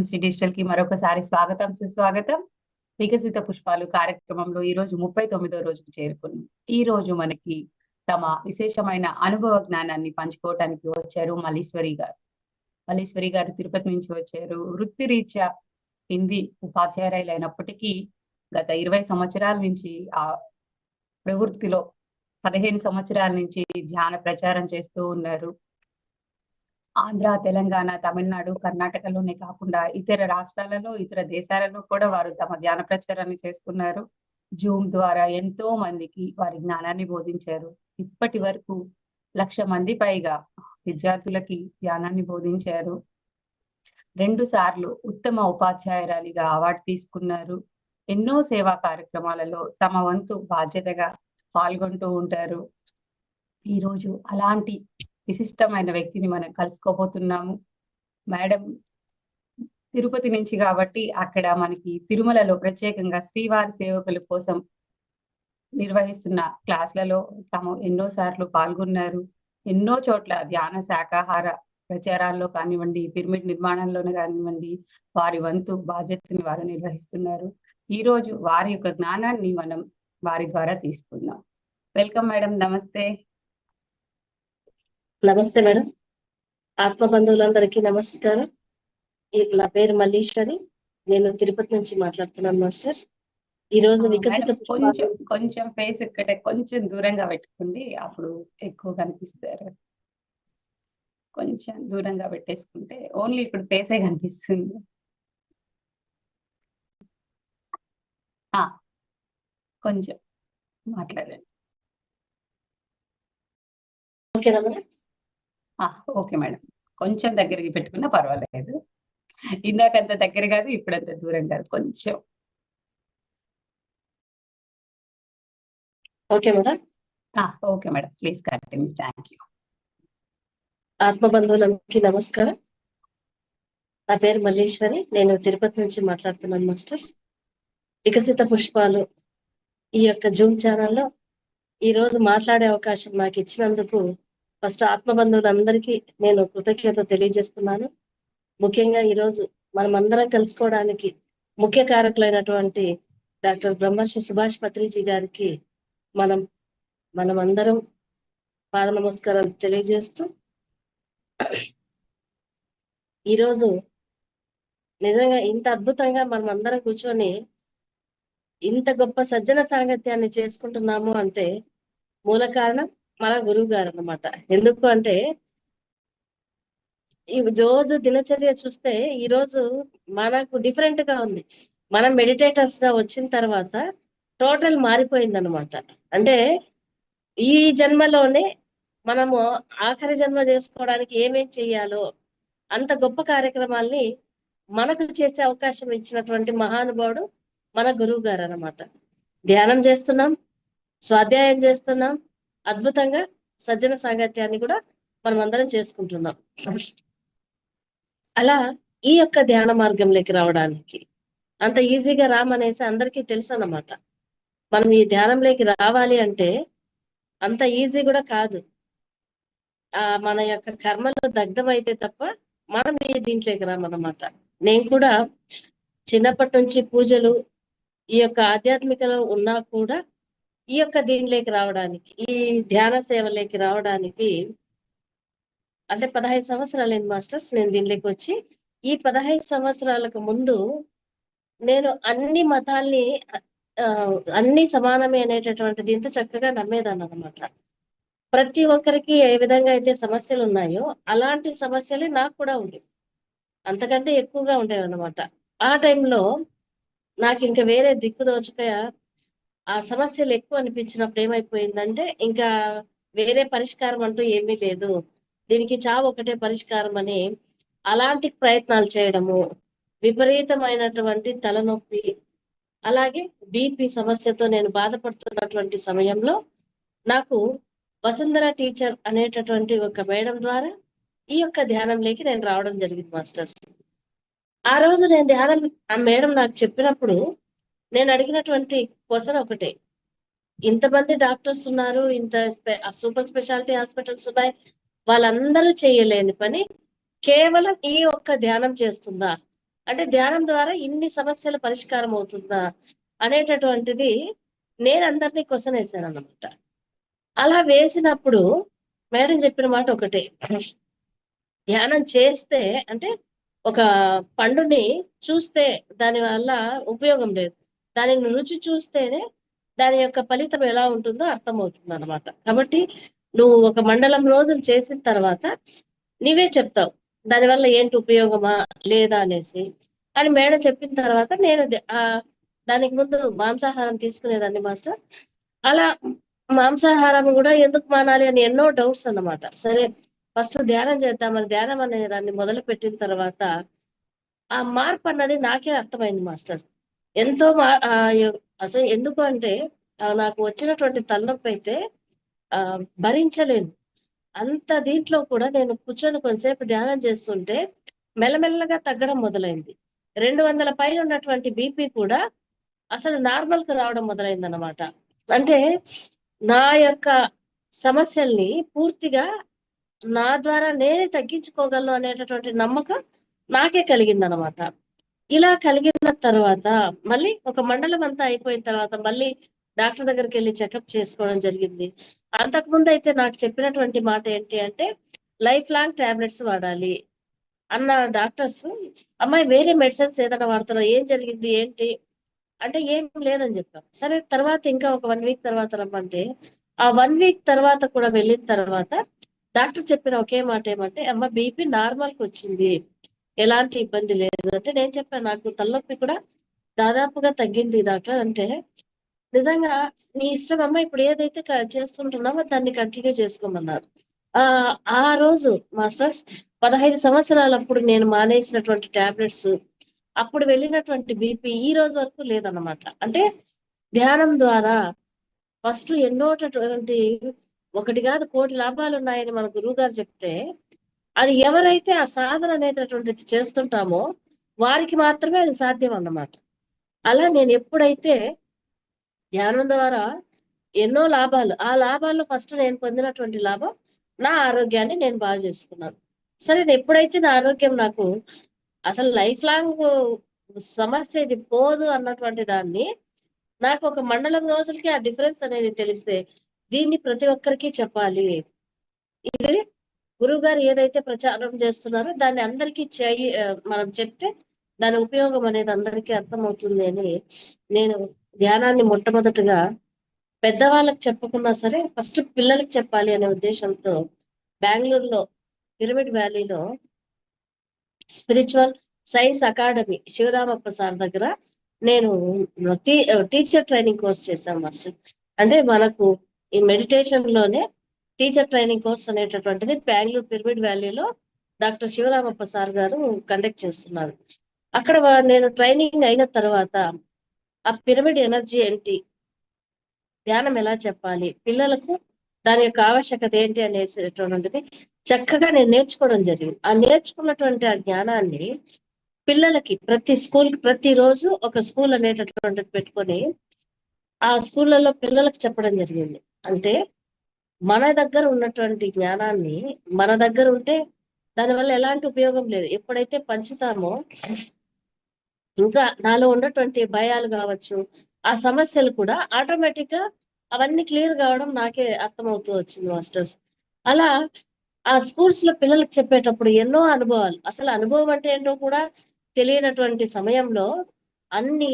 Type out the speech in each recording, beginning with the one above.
MC digital కి మరొకసారి స్వాగతం సుస్వాగతం. వికసిత పుష్పాలు కార్యక్రమంలో ఈ రోజు 39వ రోజుకు చేరుకున్నాం. ఈ రోజు మనకి తమ విశేషమైన అనుభవ జ్ఞానాన్ని పంచుకోవటానికి వచ్చారు మల్లీశ్వరి గారు. మల్లీశ్వరి గారు తిరుపతి నుంచి వచ్చారు. వృత్తిరీత్యా హిందీ ఉపాధ్యాయురాలైనప్పటికీ గత 20 సంవత్సరాల నుంచి ఆ ప్రవృత్తిలో 15 సంవత్సరాల నుంచి ధ్యాన ప్రచారం చేస్తూ ఉన్నారు. ఆంధ్ర, తెలంగాణ, తమిళనాడు, కర్ణాటకలోనే కాకుండా ఇతర రాష్ట్రాలలో, ఇతర దేశాలలో కూడా వారు తమ ధ్యాన ప్రచారాన్ని చేస్తున్నారు. జూమ్ ద్వారా ఎంతో మందికి వారి జ్ఞానాన్ని బోధించారు. ఇప్పటి వరకు 1,00,000 మంది పైగా విద్యార్థులకి ధ్యానాన్ని బోధించారు. 2 సార్లు ఉత్తమ ఉపాధ్యాయురాలిగా అవార్డు తీసుకున్నారు. ఎన్నో సేవా కార్యక్రమాలలో తమ వంతు బాధ్యతగా పాల్గొంటూ ఉంటారు. ఈ రోజు అలాంటి విశిష్టమైన వ్యక్తిని మనం కలుసుకోబోతున్నాము. మేడం తిరుపతి నుంచి కాబట్టి అక్కడ మనకి తిరుమలలో ప్రత్యేకంగా శ్రీవారి సేవకుల కోసం నిర్వహిస్తున్న క్లాసులలో తాము ఎన్నో సార్లు పాల్గొన్నారు. ఎన్నో చోట్ల ధ్యాన శాకాహార ప్రచారాల్లో కానివ్వండి, పిరమిడ్ నిర్మాణంలోనే కానివ్వండి, వారి వంతు బాధ్యతని వారు నిర్వహిస్తున్నారు. ఈ రోజు వారి యొక్క జ్ఞానాన్ని మనం వారి ద్వారా తీసుకుందాం. వెల్కమ్ మేడం, నమస్తే. నమస్తే మేడం. ఆత్మ బంధువులందరికీ నమస్కారం. నా పేరు మల్లీశ్వరి. నేను తిరుపతి నుంచి మాట్లాడుతున్నాను మాస్టర్స్. ఈ రోజు వికసిత కొంచెం ఫేస్ ఇక్కడే కొంచెం దూరంగా పెట్టుకోండి, అప్పుడు ఎక్కువ కనిపిస్తారు. కొంచెం దూరంగా పెట్టేసుకుంటే ఓన్లీ ఇప్పుడు ఫేసే కనిపిస్తుంది. కొంచెం మాట్లాడండి. ఓకేనా మేడం? ఓకే మేడం, కొంచెం దగ్గరికి పెట్టుకున్నా పర్వాలేదు. ఇందాకంత దగ్గర కాదు, ఇప్పుడంత దూరం కాదు, కొంచెం. Okay madam. Okay madam, please continue. Thank you. ఆత్మ బంధువులందరికీ నమస్కారం. నా పేరు మల్లీశ్వరి. నేను తిరుపతి నుంచి మాట్లాడుతున్నాను మాస్టర్స్. వికసిత పుష్పాలు ఈ యొక్క జూమ్ ఛానల్లో ఈ రోజు మాట్లాడే అవకాశం నాకు ఇచ్చినందుకు ఫస్ట్ ఆత్మ బంధువులందరికీ నేను కృతజ్ఞత తెలియజేస్తున్నాను. ముఖ్యంగా ఈరోజు మనం అందరం కలుసుకోవడానికి ముఖ్య కారకులైనటువంటి డాక్టర్ బ్రహ్మర్షి సుభాష్ పత్రిజీ గారికి మనమందరం పాద నమస్కారాలు తెలియజేస్తూ, ఈరోజు నిజంగా ఇంత అద్భుతంగా మనం అందరం కూర్చొని ఇంత గొప్ప సజ్జన సాంగత్యాన్ని చేసుకుంటున్నాము అంటే మూల కారణం మన గురువు గారు అన్నమాట. ఎందుకు అంటే ఈ రోజు దినచర్య చూస్తే ఈ రోజు మనకు డిఫరెంట్ గా ఉంది. మనం మెడిటేటర్స్ గా వచ్చిన తర్వాత టోటల్ మారిపోయింది అనమాట. అంటే ఈ జన్మలోనే మనము ఆఖరి జన్మ చేసుకోవడానికి ఏమేం చెయ్యాలో అంత గొప్ప కార్యక్రమాల్ని మనకు చేసే అవకాశం ఇచ్చినటువంటి మహానుభావుడు మన గురువు గారు అన్నమాట. ధ్యానం చేస్తున్నాం, స్వాధ్యాయం చేస్తున్నాం, అద్భుతంగా సజ్జన సాంగత్యాన్ని కూడా మనం అందరం చేసుకుంటున్నాం. అలా ఈ యొక్క ధ్యాన మార్గంలోకి రావడానికి అంత ఈజీగా రామనేసి అందరికీ తెలుసు అన్నమాట. మనం ఈ ధ్యానంలోకి రావాలి అంటే అంత ఈజీ కూడా కాదు. మన యొక్క కర్మలు దగ్ధమైతే తప్ప మనం ఈ దీంట్లోకి రామన్నమాట. నేను కూడా చిన్నప్పటి నుంచి పూజలు ఈ యొక్క ఆధ్యాత్మికలో ఉన్నా కూడా ఈ యొక్క దీనిలోకి రావడానికి, ఈ ధ్యాన సేవలోకి రావడానికి అంటే 15 సంవత్సరాలు అయింది మాస్టర్స్ నేను దీనిలోకి వచ్చి. ఈ 15 సంవత్సరాలకు ముందు నేను అన్ని మతాల్ని అన్ని సమానమే అనేటటువంటి దీంతో చక్కగా నమ్మేదాన్ని అనమాట. ప్రతి ఒక్కరికి ఏ విధంగా అయితే సమస్యలు ఉన్నాయో అలాంటి సమస్యలే నాకు కూడా ఉండేవి, అంతకంటే ఎక్కువగా ఉండేవి అనమాట. ఆ టైంలో నాకు ఇంకా వేరే దిక్కు దోచక ఆ సమస్యలు ఎక్కువ అనిపించినప్పుడు ఏమైపోయిందంటే ఇంకా వేరే పరిష్కారం అంటూ ఏమీ లేదు, దీనికి చావు ఒకటే పరిష్కారం అని అలాంటి ప్రయత్నాలు చేయడము, విపరీతమైనటువంటి తలనొప్పి, అలాగే బీపీ సమస్యతో నేను బాధపడుతున్నటువంటి సమయంలో నాకు వసుంధర టీచర్ అనేటటువంటి ఒక మేడం ద్వారా ఈ యొక్క ధ్యానంలోకి నేను రావడం జరిగింది మాస్టర్స్. ఆ రోజు నేను ధ్యానం ఆ మేడం నాకు చెప్పినప్పుడు నేను అడిగినటువంటి క్వశ్చన్ ఒకటే, ఇంతమంది డాక్టర్స్ ఉన్నారు, ఇంత సూపర్ స్పెషాలిటీ హాస్పిటల్స్ ఉన్నాయి, వాళ్ళందరూ చేయలేని పని కేవలం ఈ ఒక్క ధ్యానం చేస్తుందా అంటే ధ్యానం ద్వారా ఇన్ని సమస్యల పరిష్కారం అవుతుందా అనేటటువంటిది నేను అందరినీ క్వశ్చన్ వేసాను అన్నమాట. అలా వేసినప్పుడు మేడం చెప్పిన మాట ఒకటే, ధ్యానం చేస్తే అంటే ఒక పండుని చూస్తే దాని వల్ల ఉపయోగం లేదు, దానిని రుచి చూస్తేనే దాని యొక్క ఫలితం ఎలా ఉంటుందో అర్థమవుతుంది అనమాట. కాబట్టి నువ్వు ఒక మండలం రోజులు చేసిన తర్వాత నీవే చెప్తావు దానివల్ల ఏంటి ఉపయోగమా లేదా అనేసి అని మేడం చెప్పిన తర్వాత నేను దానికి ముందు మాంసాహారం తీసుకునేదాన్ని మాస్టర్. అలా మాంసాహారం కూడా ఎందుకు మానాలి అని ఎన్నో డౌట్స్ అన్నమాట. సరే ఫస్ట్ ధ్యానం చేద్దామని ధ్యానం అనే దాన్ని మొదలు పెట్టిన తర్వాత ఆ మార్పు అన్నది నాకే అర్థమైంది మాస్టర్. ఎంతో అసలు ఎందుకు అంటే నాకు వచ్చినటువంటి తలనొప్పి అయితే భరించలేను. అంత దీంట్లో కూడా నేను కూర్చొని కొంతసేపు ధ్యానం చేస్తుంటే మెల్లమెల్లగా తగ్గడం మొదలైంది. 200 పైన ఉన్నటువంటి బీపీ కూడా అసలు నార్మల్ కు రావడం మొదలైంది అన్నమాట. అంటే నా యొక్క సమస్యల్ని పూర్తిగా నా ద్వారా నేనే తగ్గించుకోగలను అనేటటువంటి నమ్మకం నాకే కలిగిందనమాట. ఇలా కలిగిన తర్వాత మళ్ళీ ఒక మండలం అంతా అయిపోయిన తర్వాత మళ్ళీ డాక్టర్ దగ్గరికి వెళ్ళి చెకప్ చేసుకోవడం జరిగింది. అంతకుముందు అయితే నాకు చెప్పినటువంటి మాట ఏంటి అంటే లైఫ్ లాంగ్ టాబ్లెట్స్ వాడాలి అన్న డాక్టర్స్. అమ్మాయి వేరే మెడిసిన్స్ ఏదైనా వాడుతున్నా, ఏం జరిగింది ఏంటి అంటే ఏం లేదని చెప్పాం. సరే తర్వాత ఇంకా ఒక 1 వీక్ తర్వాత రమ్మంటే ఆ 1 వీక్ తర్వాత కూడా వెళ్ళిన తర్వాత డాక్టర్ చెప్పిన ఒకే మాట ఏమంటే, అమ్మ బీపీ నార్మల్ కి వచ్చింది, ఎలాంటి ఇబ్బంది లేదు అంటే. నేను చెప్పాను నాకు తలనొప్పి కూడా దాదాపుగా తగ్గింది డాక్టర్ అంటే. నిజంగా నీ ఇష్టం అమ్మ, ఇప్పుడు ఏదైతే చేస్తుంటున్నామో దాన్ని కంటిన్యూ చేసుకోమన్నారు. ఆ రోజు మాస్టర్స్ 15 సంవత్సరాలప్పుడు నేను మానేసినటువంటి టాబ్లెట్స్, అప్పుడు వెళ్ళినటువంటి బీపీ ఈ రోజు వరకు లేదన్నమాట. అంటే ధ్యానం ద్వారా ఫస్ట్ ఎన్నోటటువంటి ఒకటి కాదు కోటి లాభాలు ఉన్నాయని మన గురువు గారు చెప్తే, అది ఎవరైతే ఆ సాధన అనేటటువంటిది చేస్తుంటామో వారికి మాత్రమే అది సాధ్యం అన్నమాట. అలా నేను ఎప్పుడైతే ధ్యానం ద్వారా ఎన్నో లాభాలు, ఆ లాభాల్లో ఫస్ట్ నేను పొందినటువంటి లాభం నా ఆరోగ్యాన్ని నేను బాగా చేసుకున్నాను. సరే ఎప్పుడైతే నా ఆరోగ్యం నాకు అసలు లైఫ్ లాంగ్ సమస్య ఇది పోదు అన్నటువంటి దాన్ని నాకు ఒక మండలం రోజులకి ఆ డిఫరెన్స్ అనేది తెలిస్తే దీన్ని ప్రతి ఒక్కరికి చెప్పాలి. ఇది గురువు గారు ఏదైతే ప్రచారం చేస్తున్నారో దాన్ని అందరికీ మనం చెప్తే దాని ఉపయోగం అనేది అందరికీ అర్థమవుతుంది అని నేను ధ్యానాన్ని మొట్టమొదటిగా పెద్దవాళ్ళకి చెప్పకున్నా సరే ఫస్ట్ పిల్లలకి చెప్పాలి అనే ఉద్దేశంతో బెంగళూరులో పిరమిడ్ వ్యాలీలో spiritual science academy Shivaramappa sir దగ్గర నేను టీచర్ ట్రైనింగ్ కోర్స్ చేశాను మాస్టర్. అంటే మనకు ఈ మెడిటేషన్ లోనే టీచర్ ట్రైనింగ్ కోర్స్ అనేటటువంటిది బెంగళూరు పిరమిడ్ వ్యాలీలో డాక్టర్ శివరామప్ప సార్ గారు కండక్ట్ చేస్తున్నారు. అక్కడ నేను ట్రైనింగ్ అయిన తర్వాత ఆ పిరమిడ్ ఎనర్జీ ఏంటి, ధ్యానం ఎలా చెప్పాలి, పిల్లలకు దాని యొక్క ఆవశ్యకత ఏంటి అనేటటువంటిది చక్కగా నేను నేర్చుకోవడం జరిగింది. ఆ నేర్చుకున్నటువంటి ఆ జ్ఞానాన్ని పిల్లలకి ప్రతి స్కూల్కి ప్రతిరోజు ఒక స్కూల్ అనేటటువంటిది పెట్టుకొని ఆ స్కూళ్ళలో పిల్లలకు చెప్పడం జరిగింది. అంటే మన దగ్గర ఉన్నటువంటి జ్ఞానాన్ని మన దగ్గర ఉంటే దానివల్ల ఎలాంటి ఉపయోగం లేదు. ఎప్పుడైతే పంచుతామో ఇంకా నాలో ఉన్నటువంటి భయాలు కావచ్చు, ఆ సమస్యలు కూడా ఆటోమేటిక్ గా అవన్నీ క్లియర్ కావడం నాకే అర్థమవుతూ వచ్చింది మాస్టర్స్. అలా ఆ స్కూల్స్ లో పిల్లలకు చెప్పేటప్పుడు ఎన్నో అనుభవాలు, అసలు అనుభవం అంటే ఏంటో కూడా తెలియనటువంటి సమయంలో అన్ని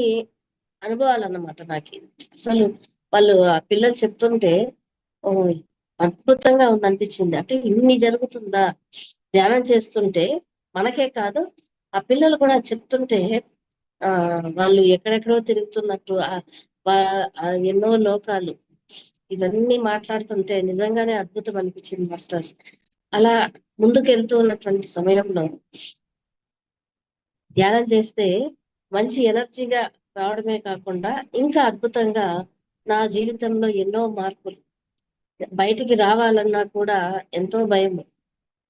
అనుభవాలు అన్నమాట నాకు. అసలు వాళ్ళు ఆ పిల్లలు చెప్తుంటే ఓ అద్భుతంగా ఉందనిపించింది. అంటే ఇన్ని జరుగుతుందా ధ్యానం చేస్తుంటే, మనకే కాదు ఆ పిల్లలు కూడా చెప్తుంటే వాళ్ళు ఎక్కడెక్కడో తిరుగుతున్నట్టు ఎన్నో లోకాలు ఇవన్నీ మాట్లాడుతుంటే నిజంగానే అద్భుతం అనిపించింది మాస్టర్స్. అలా ముందుకు వెళ్తూ ఉన్నటువంటి సమయంలో ధ్యానం చేస్తే మంచి ఎనర్జీగా రావడమే కాకుండా ఇంకా అద్భుతంగా నా జీవితంలో ఎన్నో మార్పులు, బయటికి రావాలన్నా కూడా ఎంతో భయం,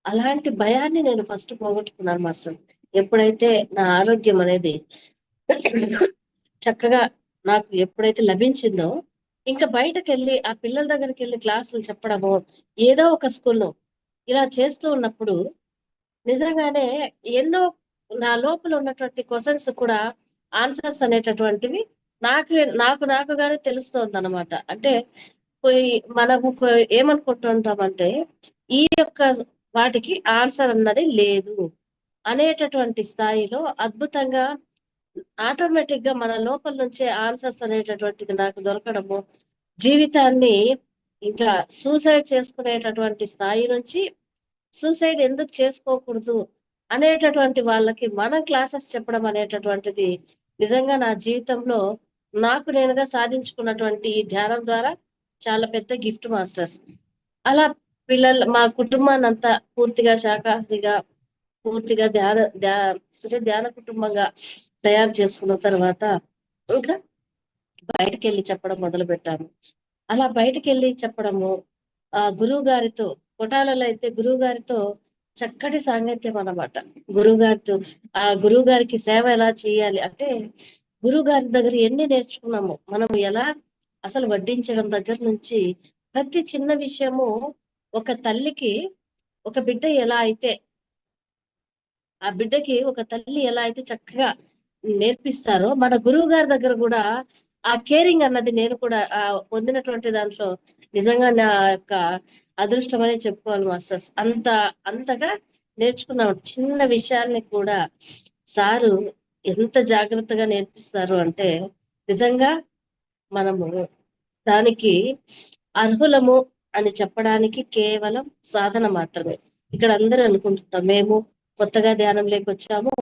అలాంటి భయాన్ని నేను ఫస్ట్ పోగొట్టుకున్నాను మాస్టర్. ఎప్పుడైతే నా ఆరోగ్యం అనేది చక్కగా నాకు ఎప్పుడైతే లభించిందో ఇంకా బయటకు వెళ్ళి ఆ పిల్లల దగ్గరికి వెళ్ళి క్లాసులు చెప్పడము, ఏదో ఒక స్కూల్లో ఇలా చేస్తూ ఉన్నప్పుడు నిజంగానే ఎన్నో నా లోపల ఉన్నటువంటి క్వశ్చన్స్ కూడా ఆన్సర్స్ అనేటటువంటివి నాకుగానే తెలుస్తోంది అనమాట. అంటే పోయి మనము ఏమనుకుంటుంటామంటే ఈ యొక్క వాటికి ఆన్సర్ అన్నది లేదు అనేటటువంటి స్థాయిలో అద్భుతంగా ఆటోమేటిక్ గా మన లోపల నుంచే ఆన్సర్స్ అనేటటువంటిది నాకు దొరకడము, జీవితాన్ని ఇంకా సూసైడ్ చేసుకునేటటువంటి స్థాయి నుంచి సూసైడ్ ఎందుకు చేసుకోకూడదు అనేటటువంటి వాళ్ళకి మనం క్లాసెస్ చెప్పడం అనేటటువంటిది నిజంగా నా జీవితంలో నాకు నేనుగా సాధించుకున్నటువంటి ఈ ధ్యానం ద్వారా చాలా పెద్ద గిఫ్ట్ మాస్టర్స్. అలా మా కుటుంబాన్ని అంతా పూర్తిగా శాకాహారిగా, పూర్తిగా అంటే ధ్యాన కుటుంబంగా తయారు చేసుకున్న తర్వాత ఇంకా బయటకు వెళ్ళి చెప్పడం మొదలు పెట్టాను. అలా బయటకు వెళ్ళి చెప్పడము, గురువు గారితో కొటాలలో అయితే గురువు గారితో చక్కటి సాంగత్యం అన్నమాట. గురువు గారికి సేవ ఎలా చేయాలి అంటే గురువు గారి దగ్గర ఎన్ని నేర్చుకున్నాము. మనం ఎలా అసలు వడ్డించడం దగ్గర నుంచి ప్రతి చిన్న విషయము, ఒక తల్లికి ఒక బిడ్డ ఎలా అయితే ఆ బిడ్డకి ఒక తల్లి ఎలా అయితే చక్కగా నేర్పిస్తారో మన గురువు గారి దగ్గర కూడా ఆ కేరింగ్ అన్నది నేను కూడా పొందినటువంటి దాంట్లో నిజంగా నా యొక్క అదృష్టం అనే చెప్పుకోవాలి మాస్టర్స్. అంతగా నేర్చుకున్నాం. చిన్న విషయాల్ని కూడా సారు ఎంత జాగ్రత్తగా నేర్పిస్తారు అంటే నిజంగా మనము దానికి అర్హులము అని చెప్పడానికి కేవలం సాధన మాత్రమే. ఇక్కడ అందరూ అనుకుంటుంటాం మేము కొత్తగా ధ్యానంలోకి వచ్చాము,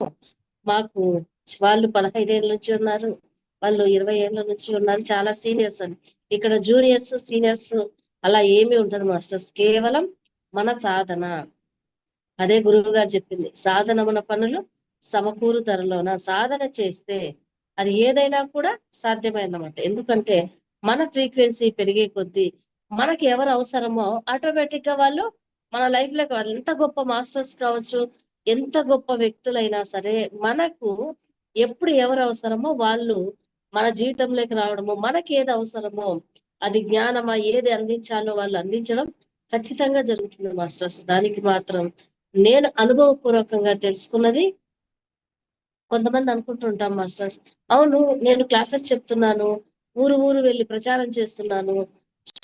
మాకు వాళ్ళు 15 ఏళ్ళ నుంచి ఉన్నారు, వాళ్ళు 20 ఏళ్ళ నుంచి ఉన్నారు, చాలా సీనియర్స్ అని. ఇక్కడ జూనియర్స్ సీనియర్స్ అలా ఏమీ ఉండదు మాస్టర్స్. కేవలం మన సాధన. అదే గురువు గారు చెప్పింది, సాధనమున పనులు సమకూరు ధరలోన. సాధన చేస్తే అది ఏదైనా కూడా సాధ్యమైందన్నమాట. ఎందుకంటే మన ఫ్రీక్వెన్సీ పెరిగే కొద్దీ మనకి ఎవరు అవసరమో ఆటోమేటిక్ గా వాళ్ళు మన లైఫ్ లో వాళ్ళు ఎంత గొప్ప మాస్టర్స్ కావచ్చు, ఎంత గొప్ప వ్యక్తులైనా సరే మనకు ఎప్పుడు ఎవరు అవసరమో వాళ్ళు మన జీవితంలోకి రావడము, మనకి ఏది అవసరమో అది జ్ఞానమా ఏది అందించాలో వాళ్ళు అందించడం ఖచ్చితంగా జరుగుతుంది మాస్టర్స్. దానికి మాత్రం నేను అనుభవపూర్వకంగా తెలుసుకున్నది. కొంతమంది అనుకుంటుంటాం మాస్టర్స్, అవును నేను క్లాసెస్ చెప్తున్నాను, ఊరు వెళ్ళి ప్రచారం చేస్తున్నాను,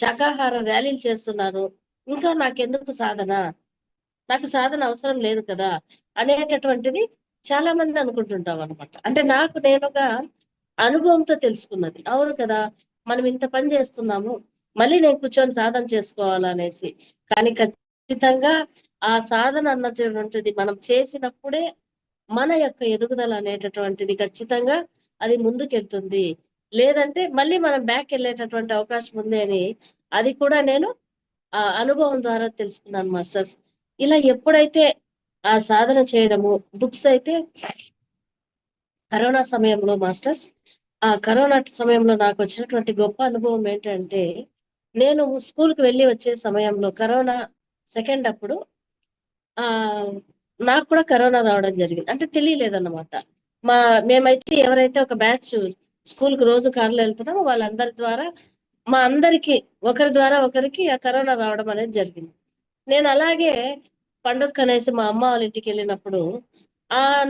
శాకాహార ర్యాలీలు చేస్తున్నాను, ఇంకా నాకెందుకు సాధన, నాకు సాధన అవసరం లేదు కదా అనేటటువంటిది చాలా మంది అనుకుంటుంటాం అనమాట. అంటే నాకు నేనుగా అనుభవంతో తెలుసుకున్నది. అవును కదా, మనం ఇంత పని చేస్తున్నాము, మళ్ళీ నేను కూర్చొని సాధన చేసుకోవాలనేసి. కానీ ఖచ్చితంగా ఆ సాధన అన్నటువంటిది మనం చేసినప్పుడే మన యొక్క ఎదుగుదల అనేటటువంటిది ఖచ్చితంగా అది ముందుకెళ్తుంది. లేదంటే మళ్ళీ మనం బ్యాక్ వెళ్ళేటటువంటి అవకాశం ఉంది అని అది కూడా నేను ఆ అనుభవం ద్వారా తెలుసుకున్నాను మాస్టర్స్. ఇలా ఎప్పుడైతే ఆ సాధన చేయడము, బుక్స్ అయితే కరోనా సమయంలో మాస్టర్స్, ఆ కరోనా సమయంలో నాకు వచ్చినటువంటి గొప్ప అనుభవం ఏంటంటే, నేను స్కూల్కి వెళ్ళి వచ్చే సమయంలో కరోనా సెకండ్ అప్పుడు ఆ నాకు కూడా కరోనా రావడం జరిగింది. అంటే తెలియలేదన్నమాట. మేమైతే ఎవరైతే ఒక బ్యాచ్ స్కూల్ కి రోజు కార్లో వెళ్తున్నామో వాళ్ళందరి ద్వారా మా అందరికి ఒకరి ద్వారా ఒకరికి ఆ కరోనా రావడం అనేది జరిగింది. నేను అలాగే పండుగ అనేసి మా అమ్మ వాళ్ళ ఇంటికి వెళ్ళినప్పుడు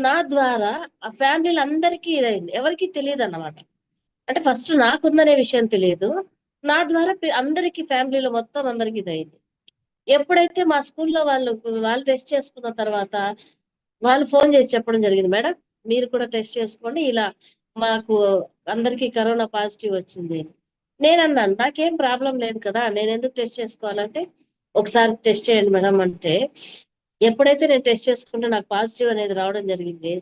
నా ద్వారా ఆ ఫ్యామిలీలు అందరికీ ఇదైంది. ఎవరికి తెలియదు అన్నమాట. అంటే ఫస్ట్ నాకుందనే విషయం తెలియదు, నా ద్వారా అందరికి ఫ్యామిలీలో మొత్తం అందరికి ఇదైంది. ఎప్పుడైతే మా స్కూల్లో వాళ్ళు టెస్ట్ చేసుకున్న తర్వాత వాళ్ళు ఫోన్ చేసి చెప్పడం జరిగింది, మేడం మీరు కూడా టెస్ట్ చేసుకోండి, ఇలా మాకు అందరికి కరోనా పాజిటివ్ వచ్చింది. నేను అన్నాను నాకేం ప్రాబ్లం లేదు కదా, నేను ఎందుకు టెస్ట్ చేసుకోవాలంటే ఒకసారి టెస్ట్ చేయండి మేడం అంటే, ఎప్పుడైతే నేను టెస్ట్ చేసుకుంటే నాకు పాజిటివ్ అనేది రావడం జరిగింది.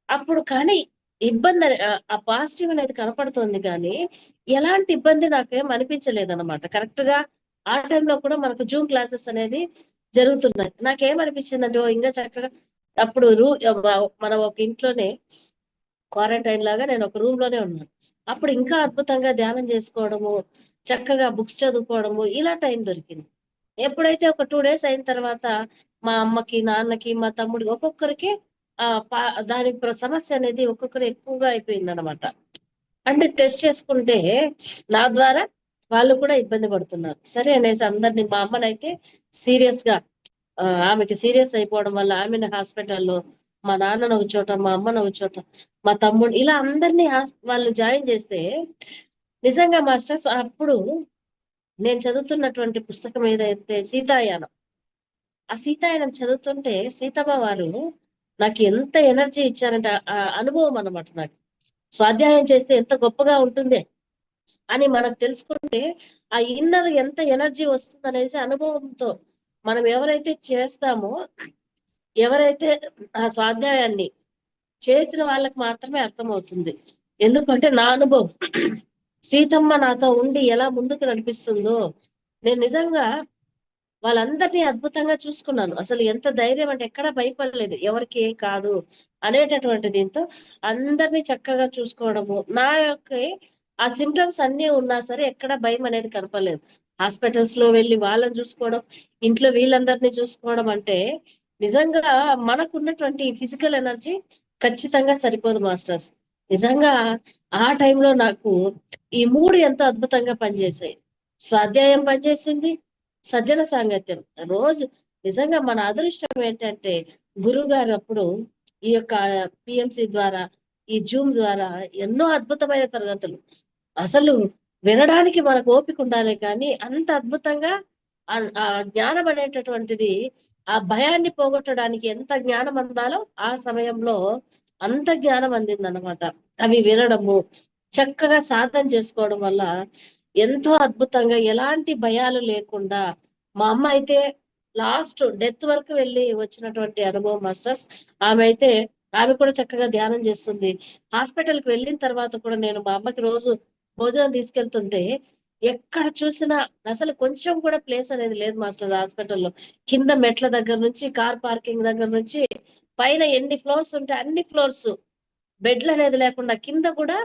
అప్పుడు కానీ ఇబ్బంది ఆ పాజిటివ్ అనేది కనపడుతుంది కానీ ఎలాంటి ఇబ్బంది నాకేం అనిపించలేదు అనమాట. కరెక్ట్ గా ఆ టైంలో కూడా మనకు జూమ్ క్లాసెస్ అనేది జరుగుతున్నాయి. నాకేమనిపించింది అంటే ఇంకా చక్కగా అప్పుడు మనం ఒక ఇంట్లోనే క్వారంటైన్ లాగా నేను ఒక రూమ్ లోనే ఉన్నాను. అప్పుడు ఇంకా అద్భుతంగా ధ్యానం చేసుకోవడము, చక్కగా బుక్స్ చదువుకోవడము ఇలా టైం దొరికింది. ఎప్పుడైతే ఒక 2 days అయిన తర్వాత మా అమ్మకి, నాన్నకి, మా తమ్ముడికి ఒక్కొక్కరికి దాని సమస్య అనేది ఒక్కొక్కరు ఎక్కువగా అయిపోయింది అనమాట. అంటే టెస్ట్ చేసుకుంటే నా ద్వారా వాళ్ళు కూడా ఇబ్బంది పడుతున్నారు. సరే అనేసి అందరినీ, మా అమ్మనైతే సీరియస్ గా ఆమెకి సీరియస్ అయిపోవడం వల్ల ఆమెను హాస్పిటల్లో మా నాన్నను ఒక చోట, మా అమ్మను ఒక చోట, మా తమ్ముడు, ఇలా అందరినీ వాళ్ళు జాయిన్ చేస్తే నిజంగా మాస్టర్స్ అప్పుడు నేను చదువుతున్నటువంటి పుస్తకం ఏదైతే సీతాయానం, ఆ సీతాయనం చదువుతుంటే సీతమ్మ వారు నాకు ఎంత ఎనర్జీ ఇచ్చారంటే ఆ అనుభవం అన్నమాట. నాకు స్వాధ్యాయం చేస్తే ఎంత గొప్పగా ఉంటుంది అని మనకు తెలుసుకుంటే ఆ ఇన్నర్ ఎంత ఎనర్జీ వస్తుంది అనేసి అనుభవంతో మనం ఎవరైతే చేస్తామో, ఎవరైతే ఆ స్వాధ్యాయాన్ని చేసిన వాళ్ళకి మాత్రమే అర్థమవుతుంది. ఎందుకంటే నా అనుభవం సీతమ్మ నాతో ఉండి ఎలా ముందుకు నడిపిస్తుందో, నేను నిజంగా వాళ్ళందరినీ అద్భుతంగా చూసుకున్నాను. అసలు ఎంత ధైర్యం అంటే ఎక్కడా భయపడలేదు. ఎవరికి ఏం కాదు అనేటటువంటి దీంతో అందరినీ చక్కగా చూసుకోవడము. నా యొక్క ఆ సింప్టమ్స్ అన్నీ ఉన్నా సరే ఎక్కడ భయం అనేది కనపడలేదు. హాస్పిటల్స్ లో వెళ్ళి వాళ్ళని చూసుకోవడం, ఇంట్లో వీళ్ళందరినీ చూసుకోవడం అంటే నిజంగా మనకున్నటువంటి ఫిజికల్ ఎనర్జీ ఖచ్చితంగా సరిపోదు మాస్టర్స్. నిజంగా ఆ టైంలో నాకు ఈ 3 ఎంతో అద్భుతంగా పనిచేసాయి. స్వాధ్యాయం పనిచేసింది, సజ్జన సాంగత్యం. రోజు నిజంగా మన అదృష్టం ఏంటంటే గురువు గారు అప్పుడు ఈ యొక్క పిఎంసి ద్వారా, ఈ జూమ్ ద్వారా ఎన్నో అద్భుతమైన తరగతులు. అసలు వినడానికి మనకు ఓపిక ఉండాలి, కానీ అంత అద్భుతంగా ఆ జ్ఞానం అనేటటువంటిది, ఆ భయాన్ని పోగొట్టడానికి ఎంత జ్ఞానం అందాలో ఆ సమయంలో అంత జ్ఞానం అందిందన్నమాట. అవి వినడము, చక్కగా సాధన చేసుకోవడం వల్ల ఎంతో అద్భుతంగా ఎలాంటి భయాలు లేకుండా మా అమ్మ అయితే లాస్ట్ డెత్ వరకు వెళ్ళి వచ్చినటువంటి అనుభవం మాస్టర్స్. ఆమె కూడా చక్కగా ధ్యానం చేస్తుంది. హాస్పిటల్కి వెళ్ళిన తర్వాత కూడా నేను మా అమ్మకి రోజు భోజనం తీసుకెళ్తుంటే ఎక్కడ చూసినా అసలు కొంచెం కూడా ప్లేస్ అనేది లేదు మాస్టర్ హాస్పిటల్లో. కింద మెట్ల దగ్గర నుంచి, కార్ పార్కింగ్ దగ్గర నుంచి, పైన ఎన్ని ఫ్లోర్స్ ఉంటే అన్ని ఫ్లోర్స్ బెడ్లు అనేది లేకుండా కింద కూడా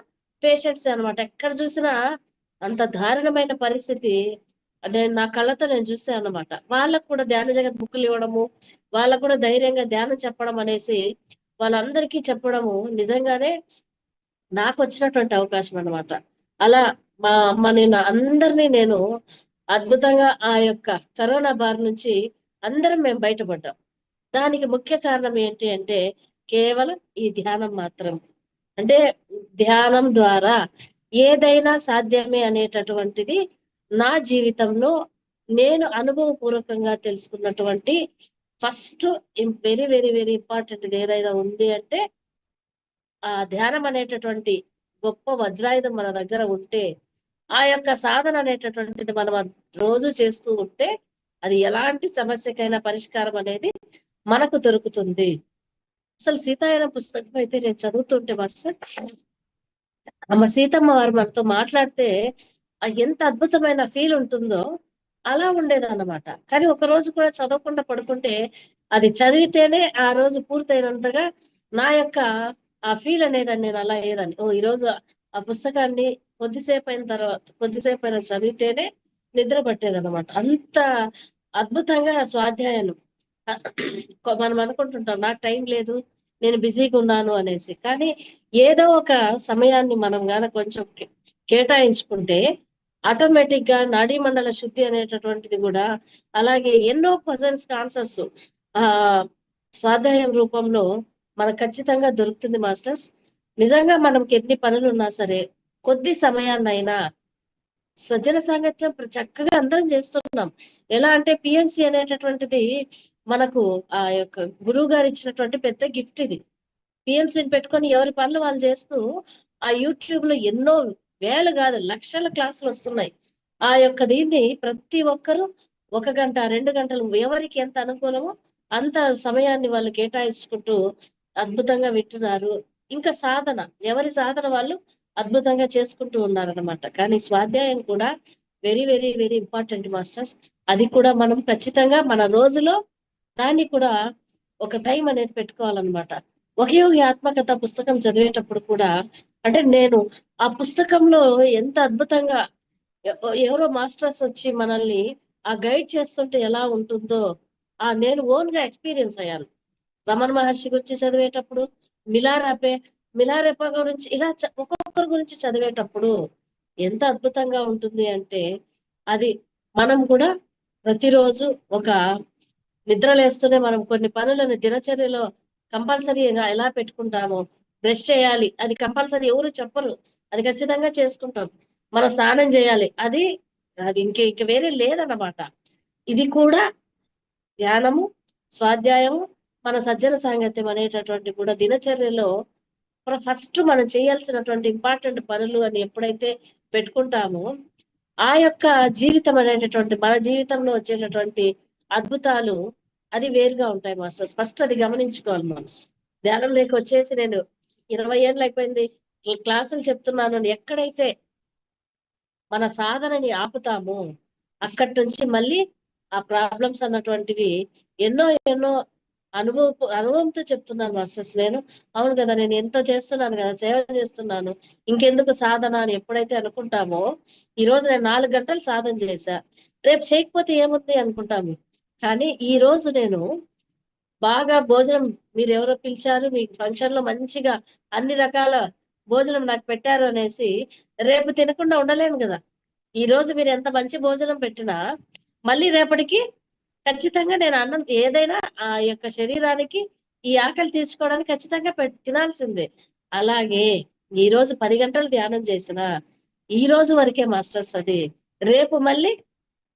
పేషెంట్స్ అన్నమాట. ఎక్కడ చూసినా అంత దారుణమైన పరిస్థితి నేను నా కళ్ళతో నేను చూసాను అన్నమాట. వాళ్ళకు కూడా ధ్యాన జగత్ బుక్కులు ఇవ్వడము, వాళ్ళకు కూడా ధైర్యంగా ధ్యానం చెప్పడం అనేసి వాళ్ళందరికీ చెప్పడము నిజంగానే నాకు వచ్చినటువంటి అవకాశం అన్నమాట. అలా మా అమ్మని అందరినీ నేను అద్భుతంగా ఆ యొక్క కరోనా బారి నుంచి అందరం మేము బయటపడ్డాం. దానికి ముఖ్య కారణం ఏంటి అంటే కేవలం ఈ ధ్యానం మాత్రం. అంటే ధ్యానం ద్వారా ఏదైనా సాధ్యమే అనేటటువంటిది నా జీవితంలో నేను అనుభవపూర్వకంగా తెలుసుకున్నటువంటి first very very very important ఏదైనా ఉంది అంటే ఆ ధ్యానం అనేటటువంటి గొప్ప వజ్రాయుధం మన దగ్గర ఉంటే, ఆ యొక్క సాధన అనేటటువంటిది మనం రోజు చేస్తూ ఉంటే అది ఎలాంటి సమస్యకైనా పరిష్కారం అనేది మనకు దొరుకుతుంది. అసలు సీతాయన పుస్తకం అయితే నేను చదువుతుంటే మాస్టర్, అమ్మ సీతమ్మ వారు మనతో మాట్లాడితే ఎంత అద్భుతమైన ఫీల్ ఉంటుందో అలా ఉండేదన్నమాట. కానీ ఒక రోజు కూడా చదవకుండా పడుకుంటే అది చదివితేనే ఆ రోజు పూర్తయినంతగా నా యొక్క ఆ ఫీల్ అనేది నేను అలా అయ్యేదాన్ని. ఓ ఈరోజు ఆ పుస్తకాన్ని కొద్దిసేపు అయిన చదివితేనే నిద్ర పట్టేదన్నమాట. అంత అద్భుతంగా స్వాధ్యాయాలు. మనం అనుకుంటుంటాం నాకు టైం లేదు, నేను బిజీగా ఉన్నాను అనేసి. కానీ ఏదో ఒక సమయాన్ని మనం గాన కొంచెం కేటాయించుకుంటే ఆటోమేటిక్ గా నాడీ మండల శుద్ధి అనేటటువంటిది కూడా, అలాగే ఎన్నో క్వశ్చన్స్ ఆన్సర్స్ ఆ స్వాధ్యాయం రూపంలో మనకు ఖచ్చితంగా దొరుకుతుంది మాస్టర్స్. నిజంగా మనకి ఎన్ని పనులు ఉన్నా సరే కొద్ది సమయాన్నైనా సజ్జన సాంగత్యం చక్కగా అందరం చేస్తున్నాం. ఎలా అంటే పిఎంసి అనేటటువంటిది మనకు ఆ యొక్క గురువు గారు ఇచ్చినటువంటి పెద్ద గిఫ్ట్ ఇది. పిఎంసిని పెట్టుకొని ఎవరి పనులు వాళ్ళు చేస్తూ ఆ యూట్యూబ్ లో ఎన్నో వేలు కాదు లక్షల క్లాసులు వస్తున్నాయి. ఆ యొక్క దీన్ని ప్రతి ఒక్కరూ 1 గంట 2 గంటలు ఎవరికి ఎంత అనుకూలమో అంత సమయాన్ని వాళ్ళు కేటాయించుకుంటూ అద్భుతంగా వింటున్నారు. ఇంకా సాధన ఎవరి సాధన వాళ్ళు అద్భుతంగా చేసుకుంటూ ఉన్నారన్నమాట. కానీ స్వాధ్యాయం కూడా very very very important masters. అది కూడా మనం ఖచ్చితంగా మన రోజులో దాన్ని కూడా ఒక టైం అనేది పెట్టుకోవాలన్నమాట. ఒకే ఆత్మకథ పుస్తకం చదివేటప్పుడు కూడా అంటే నేను ఆ పుస్తకంలో ఎంత అద్భుతంగా ఎవరో మాస్టర్స్ వచ్చి మనల్ని ఆ గైడ్ చేస్తుంటే ఎలా ఉంటుందో నేను ఓన్ గా ఎక్స్పీరియన్స్ అయ్యాను. రమణ మహర్షి గురించి చదివేటప్పుడు, మిలారెప గురించి ఇలా ఒక్కొక్కరి గురించి చదివేటప్పుడు ఎంత అద్భుతంగా ఉంటుంది అంటే అది మనం కూడా ప్రతిరోజు ఒక నిద్రలేస్తూనే మనం కొన్ని పనులను దినచర్యలో కంపల్సరీ ఎలా పెట్టుకుంటామో, బ్రష్ చేయాలి అది కంపల్సరీ, ఎవరు చెప్పరు, అది ఖచ్చితంగా చేసుకుంటాం. మనం స్నానం చేయాలి, అది అది ఇంక వేరే లేదన్నమాట. ఇది కూడా ధ్యానము, స్వాధ్యాయము, మన సజ్జన సాంగత్యం అనేటటువంటి కూడా దినచర్యలో ఫస్ట్ మనం చేయాల్సినటువంటి ఇంపార్టెంట్ పనులు అని ఎప్పుడైతే పెట్టుకుంటామో, ఆ యొక్క జీవితం అనేటటువంటి మన జీవితంలో వచ్చేటటువంటి అద్భుతాలు అది వేరుగా ఉంటాయి మాస్టర్స్. ఫస్ట్ అది గమనించుకోవాలి మనం. ధ్యానంలోకి వచ్చేసి నేను 20 ఏళ్ళు అయిపోయింది, క్లాసులు చెప్తున్నాను అని ఎక్కడైతే మన సాధనని ఆపుతామో, అక్కడి నుంచి మళ్ళీ ఆ ప్రాబ్లమ్స్ అన్నటువంటివి ఎన్నో ఎన్నో అనుభవంతో చెప్తున్నాను మాస్టర్స్ నేను. అవును కదా, నేను ఎంతో చేస్తున్నాను కదా, సేవ చేస్తున్నాను, ఇంకెందుకు సాధన అని ఎప్పుడైతే అనుకుంటామో, ఈ రోజు నేను 4 గంటలు సాధన చేశా, రేపు చేయకపోతే ఏముంది అనుకుంటాము. కానీ ఈ రోజు నేను బాగా భోజనం, మీరు ఎవరో పిలిచారు, మీ ఫంక్షన్ లో మంచిగా అన్ని రకాల భోజనం నాకు పెట్టారు అనేసి రేపు తినకుండా ఉండలేను కదా. ఈ రోజు మీరు ఎంత మంచి భోజనం పెట్టినా మళ్ళీ రేపటికి ఖచ్చితంగా నేను అన్నం ఏదైనా ఆ యొక్క శరీరానికి ఈ ఆకలి తీర్చుకోవడానికి ఖచ్చితంగా తినాల్సిందే. అలాగే ఈ రోజు 10 గంటలు ధ్యానం చేసిన ఈ రోజు వరకే మాస్టర్స్, అది రేపు మళ్ళీ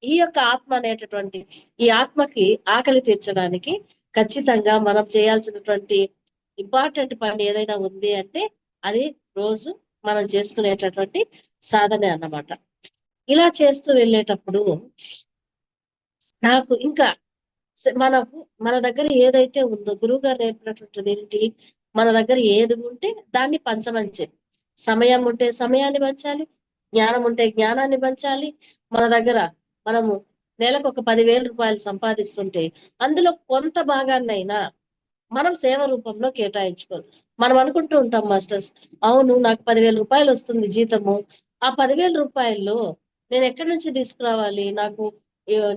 ఈ యొక్క ఆత్మ అనేటటువంటి ఈ ఆత్మకి ఆకలి తీర్చడానికి ఖచ్చితంగా మనం చేయాల్సినటువంటి ఇంపార్టెంట్ పని ఏదైనా ఉంది అంటే అది రోజు మనం చేసుకునేటటువంటి సాధనే అన్నమాట. ఇలా చేస్తూ వెళ్ళేటప్పుడు నాకు ఇంకా మన దగ్గర ఏదైతే ఉందో, గురువు గారు నేర్పినటువంటిది ఏంటి, మన దగ్గర ఏది ఉంటే దాన్ని పంచమని చెప్పి, సమయం ఉంటే సమయాన్ని పంచాలి, జ్ఞానం ఉంటే జ్ఞానాన్ని పంచాలి. మన దగ్గర మనము నెలకు ఒక 10,000 రూపాయలు సంపాదిస్తుంటే అందులో కొంత భాగాన్నైనా మనం సేవ రూపంలో కేటాయించుకోవాలి. మనం అనుకుంటూ ఉంటాం మాస్టర్స్, అవును నాకు 10,000 రూపాయలు వస్తుంది జీతము, ఆ 10,000 రూపాయల్లో నేను ఎక్కడి నుంచి తీసుకురావాలి, నాకు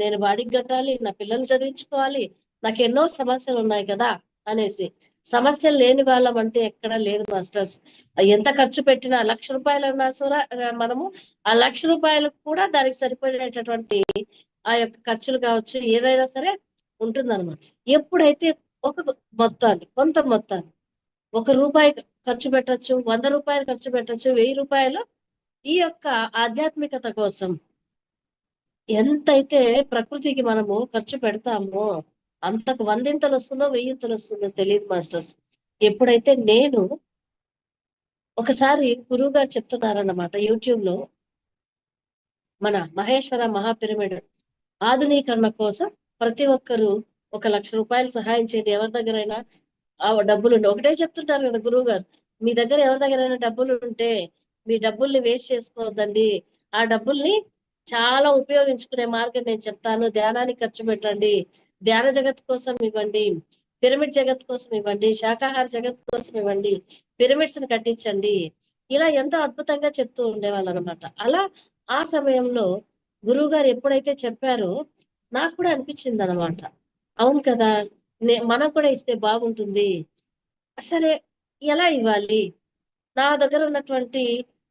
నేను బాడీకి కట్టాలి, నా పిల్లల్ని చదివించుకోవాలి, నాకు ఎన్నో సమస్యలు ఉన్నాయి కదా అనేసి. సమస్యలు లేని వాళ్ళం అంటే ఎక్కడ లేదు మాస్టర్స్. ఎంత ఖర్చు పెట్టినా 1,00,000 రూపాయలు అన్నా సరే మనము ఆ 1,00,000 రూపాయలకు కూడా దానికి సరిపడేటటువంటి ఆ యొక్క ఖర్చులు కావచ్చు, ఏదైనా సరే ఉంటుందన్నమాట. ఎప్పుడైతే ఒక మొత్తాన్ని, కొంత మొత్తాన్ని, 1 రూపాయి ఖర్చు పెట్టచ్చు, 100 రూపాయలు ఖర్చు పెట్టచ్చు, 1000 రూపాయలు ఈ యొక్క ఆధ్యాత్మికత కోసం ఎంతైతే ప్రకృతికి మనము ఖర్చు పెడతామో అంతకు 100 వస్తుందో 1000 వస్తుందో తెలియదు మాస్టర్స్. ఎప్పుడైతే నేను ఒకసారి గురువు గారు చెప్తున్నారన్నమాట యూట్యూబ్ లో, మన మహేశ్వర మహాపిరమిడ్ ఆధునీకరణ కోసం ప్రతి ఒక్కరు 1,00,000 రూపాయలు సహాయం చేయండి, ఎవరి దగ్గరైనా ఆ డబ్బులు ఒకటే చెప్తుంటారు కదా గురువు గారు, మీ దగ్గర ఎవరి దగ్గరైనా డబ్బులు ఉంటే మీ డబ్బుల్ని వేస్ట్ చేసుకోవద్దండి, ఆ డబ్బుల్ని చాలా ఉపయోగించుకునే మార్గం నేను చెప్తాను, ధ్యానానికి ఖర్చు పెట్టండి, ధ్యాన జగత్ కోసం ఇవ్వండి, పిరమిడ్ జగత్ కోసం ఇవ్వండి, శాకాహార జగత్ కోసం ఇవ్వండి, పిరమిడ్స్ ని కట్టించండి, ఇలా ఎంతో అద్భుతంగా చెప్తూ ఉండేవాళ్ళు అనమాట. అలా ఆ సమయంలో గురువు గారు ఎప్పుడైతే చెప్పారో నాకు కూడా అనిపించింది అనమాట, అవును కదా, మనం కూడా ఇస్తే బాగుంటుంది. సరే, ఎలా ఇవ్వాలి, నా దగ్గర ఉన్నటువంటి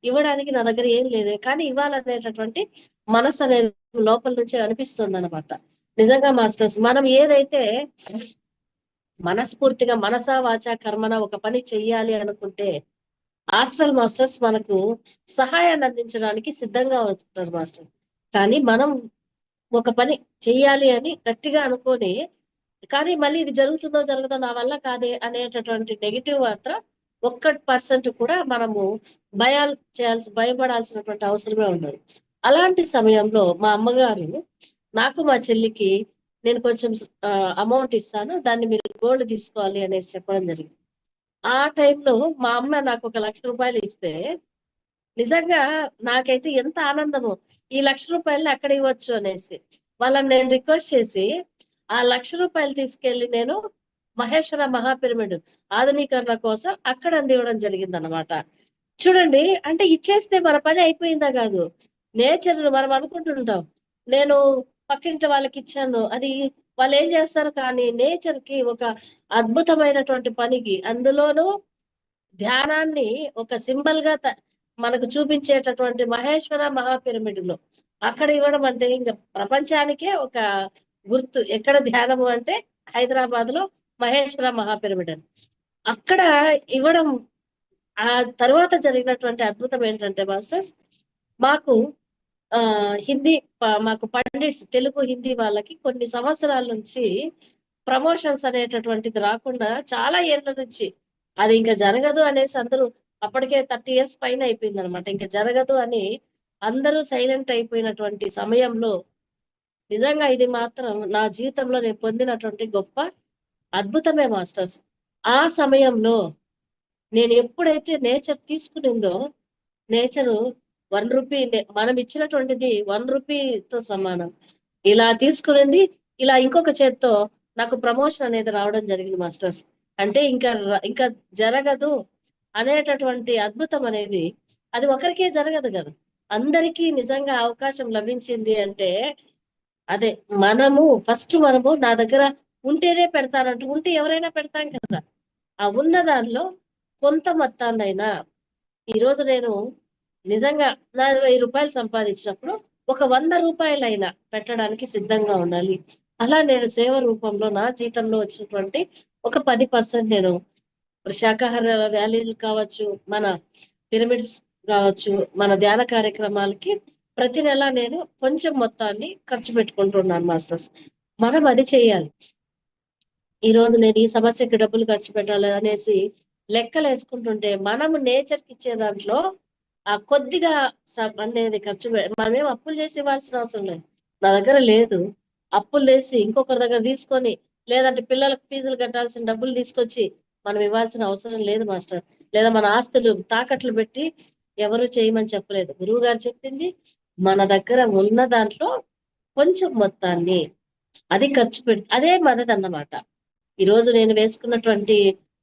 ఇవ్వడానికి నా దగ్గర ఏం లేదు, కానీ ఇవ్వాలనేటటువంటి మనసు అనేది లోపల నుంచి అనిపిస్తుంది అనమాట. నిజంగా మాస్టర్స్, మనం ఏదైతే మనస్ఫూర్తిగా మనసా వాచా కర్మన ఒక పని చెయ్యాలి అనుకుంటే ఆస్ట్రల్ మాస్టర్స్ మనకు సహాయాన్ని అందించడానికి సిద్ధంగా ఉంటున్నారు మాస్టర్స్. కానీ మనం ఒక పని చెయ్యాలి అని గట్టిగా అనుకొని, కానీ మళ్ళీ ఇది జరుగుతుందో జరగదో నా వల్ల కాదే అనేటటువంటి నెగిటివ్ మాత్రం 1% కూడా మనము భయపడాల్సినటువంటి అవసరమే ఉండదు. అలాంటి సమయంలో మా అమ్మగారు నాకు మా చెల్లికి నేను కొంచెం అమౌంట్ ఇస్తాను, దాన్ని మీరు గోల్డ్ తీసుకోవాలి అనేసి చెప్పడం జరిగింది. ఆ టైంలో మా అమ్మ నాకు 1,00,000 రూపాయలు ఇస్తే నిజంగా నాకైతే ఎంత ఆనందమో, ఈ 1,00,000 రూపాయలు అక్కడ ఇవ్వచ్చు అనేసి వాళ్ళని నేను రిక్వెస్ట్ చేసి ఆ 1,00,000 రూపాయలు తీసుకెళ్లి నేను మహేశ్వర మహాపిరమిడ్ ఆధునీకరణ కోసం అక్కడ అందివ్వడం జరిగింది అనమాట. చూడండి, అంటే ఇచ్చేస్తే మన పని అయిపోయిందా కాదు, నేచర్ మనం అనుకుంటుంటాం నేను పక్కింటి వాళ్ళకి ఇచ్చాను, అది వాళ్ళు ఏం చేస్తారు, కానీ నేచర్ కి ఒక అద్భుతమైనటువంటి పనికి, అందులోనూ ధ్యానాన్ని ఒక సింబల్ గా మనకు చూపించేటటువంటి మహేశ్వర మహాపిరమిడ్ లో అక్కడ ఇవ్వడం అంటే ఇంకా ప్రపంచానికే ఒక గుర్తు. ఎక్కడ ధ్యానము అంటే హైదరాబాద్ లో మహేశ్వర మహాపిరమిడ్ అని. అక్కడ ఇవ్వడం, ఆ తర్వాత జరిగినటువంటి అద్భుతం ఏంటంటే మాస్టర్స్, మాకు హిందీ మాకు పండిట్స్, తెలుగు హిందీ వాళ్ళకి కొన్ని సంవత్సరాల నుంచి ప్రమోషన్స్ అనేటటువంటిది రాకుండా, చాలా ఏళ్ల నుంచి అది ఇంకా జరగదు అనేసి అందరూ, అప్పటికే 30 years పైన అయిపోయింది అనమాట, ఇంకా జరగదు అని అందరూ సైలెంట్ అయిపోయినటువంటి సమయంలో, నిజంగా ఇది మాత్రం నా జీవితంలో నేను పొందినటువంటి గొప్ప అద్భుతమే మాస్టర్స్. ఆ సమయంలో నేను ఎప్పుడైతే నేచర్ తీసుకునిందో, నేచరు 1 రూపీ, మనం ఇచ్చినటువంటిది 1 రూపీతో సమానం. ఇలా తీసుకునింది, ఇలా ఇంకొక చేత్తో నాకు ప్రమోషన్ అనేది రావడం జరిగింది మాస్టర్స్. అంటే ఇంకా జరగదు అనేటటువంటి అద్భుతం అనేది, అది ఒకరికే జరగదు కదా, అందరికీ నిజంగా అవకాశం లభించింది అంటే అదే. మనము నా దగ్గర ఉంటేనే పెడతానంటూ, ఉంటే ఎవరైనా పెడతాం కదా, ఆ ఉన్న దానిలో కొంత మొత్తాన్నైనా, ఈరోజు నేను నిజంగా నా 1000 రూపాయలు సంపాదించినప్పుడు ఒక 100 రూపాయలైనా పెట్టడానికి సిద్ధంగా ఉండాలి. అలా నేను సేవ రూపంలో నా జీతంలో వచ్చినటువంటి ఒక 10% నేను శాకాహార ర్యాలీలు కావచ్చు, మన పిరమిడ్స్ కావచ్చు, మన ధ్యాన కార్యక్రమాలకి ప్రతి నెల నేను కొంచెం మొత్తాన్ని ఖర్చు పెట్టుకుంటున్నాను మాస్టర్స్. మనం అది చేయాలి. ఈ రోజు నేను ఈ సమస్యకి డబ్బులు ఖర్చు పెట్టాలి అనేసి లెక్కలు వేసుకుంటుంటే, మనము నేచర్కి ఇచ్చే దాంట్లో ఆ కొద్దిగా అనేది మనమేం అప్పులు చేసి ఇవ్వాల్సిన అవసరం లేదు. నా దగ్గర లేదు, అప్పులు చేసి ఇంకొకరి దగ్గర తీసుకొని, లేదంటే పిల్లలకు ఫీజులు కట్టాల్సిన డబ్బులు తీసుకొచ్చి మనం ఇవ్వాల్సిన అవసరం లేదు మాస్టర్. లేదా మన ఆస్తులు తాకట్లు పెట్టి ఎవరు చేయమని చెప్పలేదు. గురువు గారు చెప్పింది, మన దగ్గర ఉన్న దాంట్లో కొంచెం మొత్తాన్ని అది ఖర్చు పెడితే అదే మనదన్నమాట. ఈ రోజు నేను వేసుకున్నటువంటి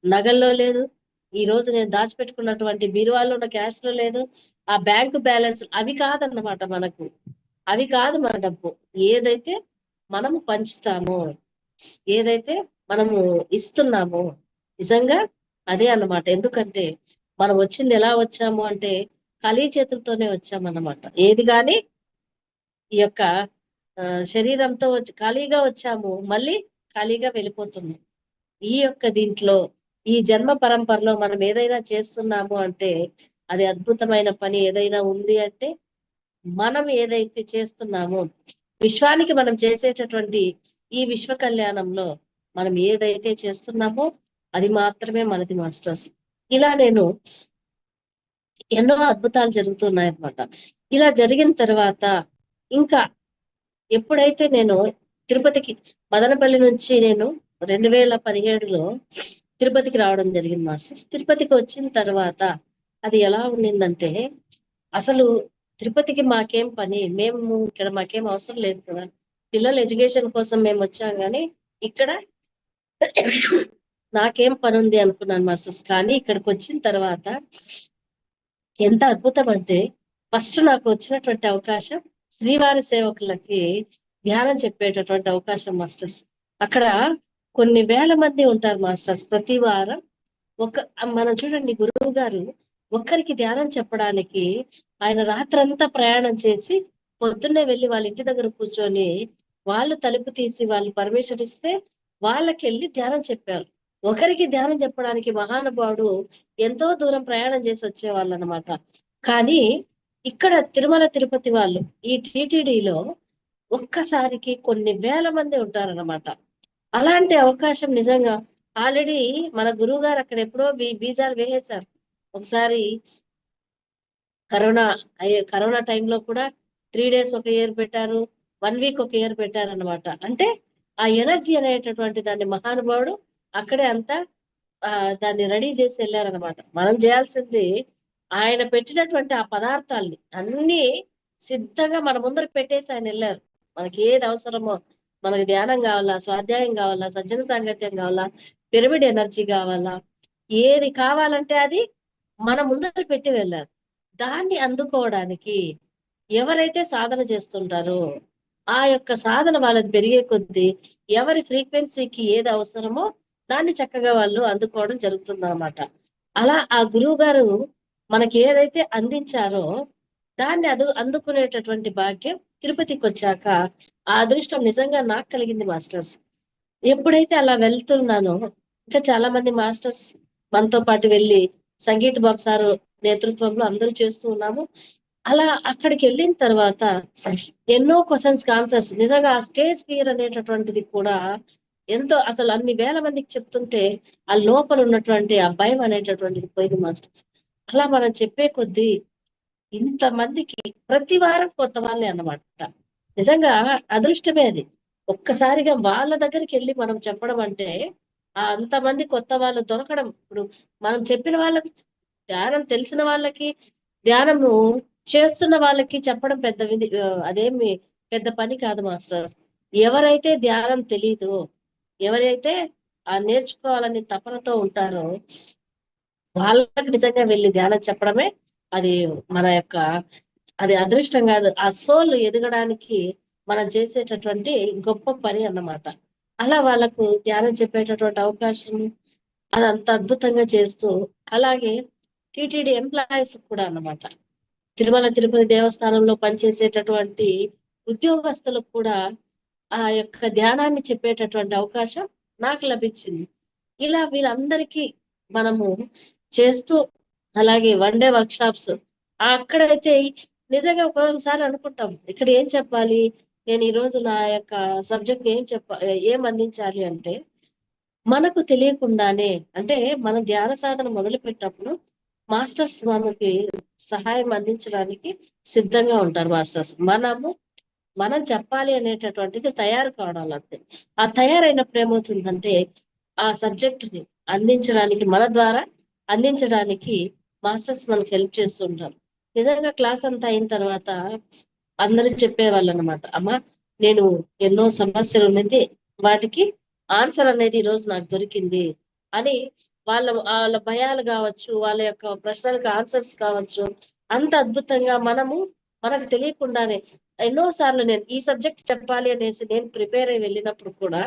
నగల్లో లేదు, ఈ రోజు నేను దాచిపెట్టుకున్నటువంటి బీరువాలో ఉన్న క్యాష్ లో లేదు, ఆ బ్యాంకు బ్యాలెన్స్ అవి కాదన్నమాట మనకు. అవి కాదు మన డబ్బు. ఏదైతే మనము పంచుతామో, ఏదైతే మనము ఇస్తున్నామో, నిజంగా అదే అన్నమాట. ఎందుకంటే మనం వచ్చింది ఎలా వచ్చాము అంటే ఖాళీ చేతులతోనే వచ్చామన్నమాట. ఏది కానీ ఈ యొక్క శరీరంతో ఖాళీగా వచ్చాము, మళ్ళీ ఖాళీగా వెళ్ళిపోతున్నాం. ఈ యొక్క దీంట్లో, ఈ జన్మ పరంపరలో మనం ఏదైనా చేస్తున్నాము అంటే, అది అద్భుతమైన పని ఏదైనా ఉంది అంటే, మనం ఏదైతే చేస్తున్నామో, విశ్వానికి మనం చేసేటటువంటి ఈ విశ్వ కళ్యాణంలో మనం ఏదైతే చేస్తున్నామో అది మాత్రమే మనది మాస్టర్స్. ఇలా నేను ఎన్నో అద్భుతాలు జరుగుతున్నాయి అన్నమాట. ఇలా జరిగిన తర్వాత ఇంకా ఎప్పుడైతే నేను తిరుపతికి, మదనపల్లి నుంచి నేను 2017లో తిరుపతికి రావడం జరిగింది మాస్టర్స్. తిరుపతికి వచ్చిన తర్వాత అది ఎలా ఉండిందంటే, అసలు తిరుపతికి మాకేం పని, మేము ఇక్కడ మాకేం అవసరం లేదు కదా, పిల్లల ఎడ్యుకేషన్ కోసం మేము వచ్చాం, కానీ ఇక్కడ నాకేం పని ఉంది అనుకున్నాను మాస్టర్స్. కానీ ఇక్కడికి వచ్చిన తర్వాత ఎంత అద్భుతం అంటే, ఫస్ట్ నాకు వచ్చినటువంటి అవకాశం శ్రీవారి సేవకులకి ధ్యానం చెప్పేటటువంటి అవకాశం మాస్టర్స్. అక్కడ కొన్ని వేల మంది ఉంటారు మాస్టర్స్ ప్రతి వారం. మనం చూడండి, గురువు గారు ఒక్కరికి ధ్యానం చెప్పడానికి ఆయన రాత్రంతా ప్రయాణం చేసి పొద్దున్నే వెళ్ళి వాళ్ళ ఇంటి దగ్గర కూర్చొని, వాళ్ళు తలుపు తీసి వాళ్ళు పర్మిషన్ ఇస్తే వాళ్ళకి వెళ్ళి ధ్యానం చెప్పారు. ఒకరికి ధ్యానం చెప్పడానికి మహానుభావుడు ఎంతో దూరం ప్రయాణం చేసి వచ్చేవాళ్ళు అనమాట. కానీ ఇక్కడ తిరుమల తిరుపతి వాళ్ళు ఈ టీటీడీలో ఒక్కసారికి కొన్ని వేల మంది ఉంటారన్నమాట. అలాంటి అవకాశం నిజంగా ఆల్రెడీ మన గురువు గారు అక్కడ ఎప్పుడో బీజాలు వేసేశారు. ఒకసారి కరోనా టైంలో కూడా 3 days ఒక ఇయర్ పెట్టారు, 1 week ఒక ఇయర్ పెట్టారు అనమాట. అంటే ఆ ఎనర్జీ అనేటటువంటి దాన్ని మహానుభావుడు అక్కడే అంతా దాన్ని రెడీ చేసి వెళ్ళారనమాట. మనం చేయాల్సింది ఆయన పెట్టినటువంటి ఆ పదార్థాలని అన్ని సిద్ధంగా మన ముందర పెట్టేసి ఆయన వెళ్ళారు. మనకి ఏది అవసరమో, మనకి ధ్యానం కావాలా, స్వాధ్యాయం కావాలా, సజ్జన సాంగత్యం కావాలా, పిరమిడ్ ఎనర్జీ కావాలా, ఏది కావాలంటే అది మన ముందర పెట్టి వెళ్ళారు. దాన్ని అందుకోవడానికి ఎవరైతే సాధన చేస్తుంటారో ఆ యొక్క సాధన వాళ్ళది పెరిగే కొద్దీ ఎవరి ఫ్రీక్వెన్సీకి ఏది అవసరమో దాన్ని చక్కగా వాళ్ళు అందుకోవడం జరుగుతుంది అన్నమాట. అలా ఆ గురువు గారు మనకి ఏదైతే అందించారో దాన్ని అందుకునేటటువంటి భాగ్యం తిరుపతికి వచ్చాక ఆ అదృష్టం నిజంగా నాకు కలిగింది మాస్టర్స్. ఎప్పుడైతే అలా వెళ్తున్నానో ఇంకా చాలా మంది మాస్టర్స్ మనతో పాటు వెళ్ళి సంగీత బాబు సారు నేతృత్వంలో అందరూ చేస్తూ ఉన్నాము. అలా అక్కడికి వెళ్ళిన తర్వాత ఎన్నో క్వశ్చన్స్ ఆన్సర్స్ నిజంగా ఆ స్టేజ్ ఫియర్ అనేటటువంటిది కూడా ఎంతో అసలు అన్ని వేల మందికి చెప్తుంటే ఆ లోపల ఉన్నటువంటి ఆ భయం అనేటటువంటిది పోయింది మాస్టర్స్. అలా మనం చెప్పే కొద్దీ ఇంతమందికి ప్రతి వారం కొత్త వాళ్ళే అన్నమాట. నిజంగా అదృష్టమే అది. ఒక్కసారిగా వాళ్ళ దగ్గరికి వెళ్ళి మనం చెప్పడం అంటే అంతమంది కొత్త వాళ్ళు దొరకడం. ఇప్పుడు మనం చెప్పిన వాళ్ళకి ధ్యానం తెలిసిన వాళ్ళకి, ధ్యానము చేస్తున్న వాళ్ళకి చెప్పడం అదేమి పెద్ద పని కాదు మాస్టర్స్. ఎవరైతే ధ్యానం తెలీదో, ఎవరైతే నేర్చుకోవాలని తపనతో ఉంటారో వాళ్ళకి నిజంగా వెళ్ళి ధ్యానం చెప్పడమే అది మన యొక్క అది అదృష్టం కాదు. ఆ సోల్ ఎదగడానికి మనం చేసేటటువంటి గొప్ప పని అన్నమాట. అలా వాళ్ళకు ధ్యానం చెప్పేటటువంటి అవకాశం అదంత అద్భుతంగా చేస్తూ, అలాగే టిటిడి ఎంప్లాయీస్ కూడా అన్నమాట. తిరుమల తిరుపతి దేవస్థానంలో పనిచేసేటటువంటి ఉద్యోగస్తులకు కూడా ఆ యొక్క ధ్యానాన్ని చెప్పేటటువంటి అవకాశం నాకు లభించింది. ఇలా వీళ్ళందరికీ మనము చేస్తూ, అలాగే వన్ డే వర్క్ షాప్స్ అక్కడైతే నిజంగా ఒక్కొక్కసారి అనుకుంటాం ఇక్కడ ఏం చెప్పాలి, నేను ఈ రోజు నా యొక్క సబ్జెక్ట్ ఏం అందించాలి అంటే మనకు తెలియకుండానే అంటే మన ధ్యాన సాధన మొదలు పెట్టినప్పుడు మాస్టర్స్ మనకి సహాయం అందించడానికి సిద్ధంగా ఉంటారు మాస్టర్స్. మనం చెప్పాలి అనేటటువంటిది తయారు కావడం అంతే. ఆ తయారైనప్పుడు ఏమవుతుందంటే ఆ సబ్జెక్టుని అందించడానికి మన ద్వారా అందించడానికి మాస్టర్స్ మనకి హెల్ప్ చేస్తుంటారు. నిజంగా క్లాస్ అంతా అయిన తర్వాత అందరూ చెప్పేవాళ్ళు అనమాట, అమ్మ నేను ఎన్నో సమస్యలు ఉన్నది వాటికి ఆన్సర్ అనేది ఈ రోజు నాకు దొరికింది అని వాళ్ళ భయాలు కావచ్చు, వాళ్ళ యొక్క ప్రశ్నలకు ఆన్సర్స్ కావచ్చు, అంత అద్భుతంగా మనకు తెలియకుండానే ఎన్నో సార్లు నేను ఈ సబ్జెక్ట్ చెప్పాలి అనేసి నేను ప్రిపేర్ అయి వెళ్ళినప్పుడు కూడా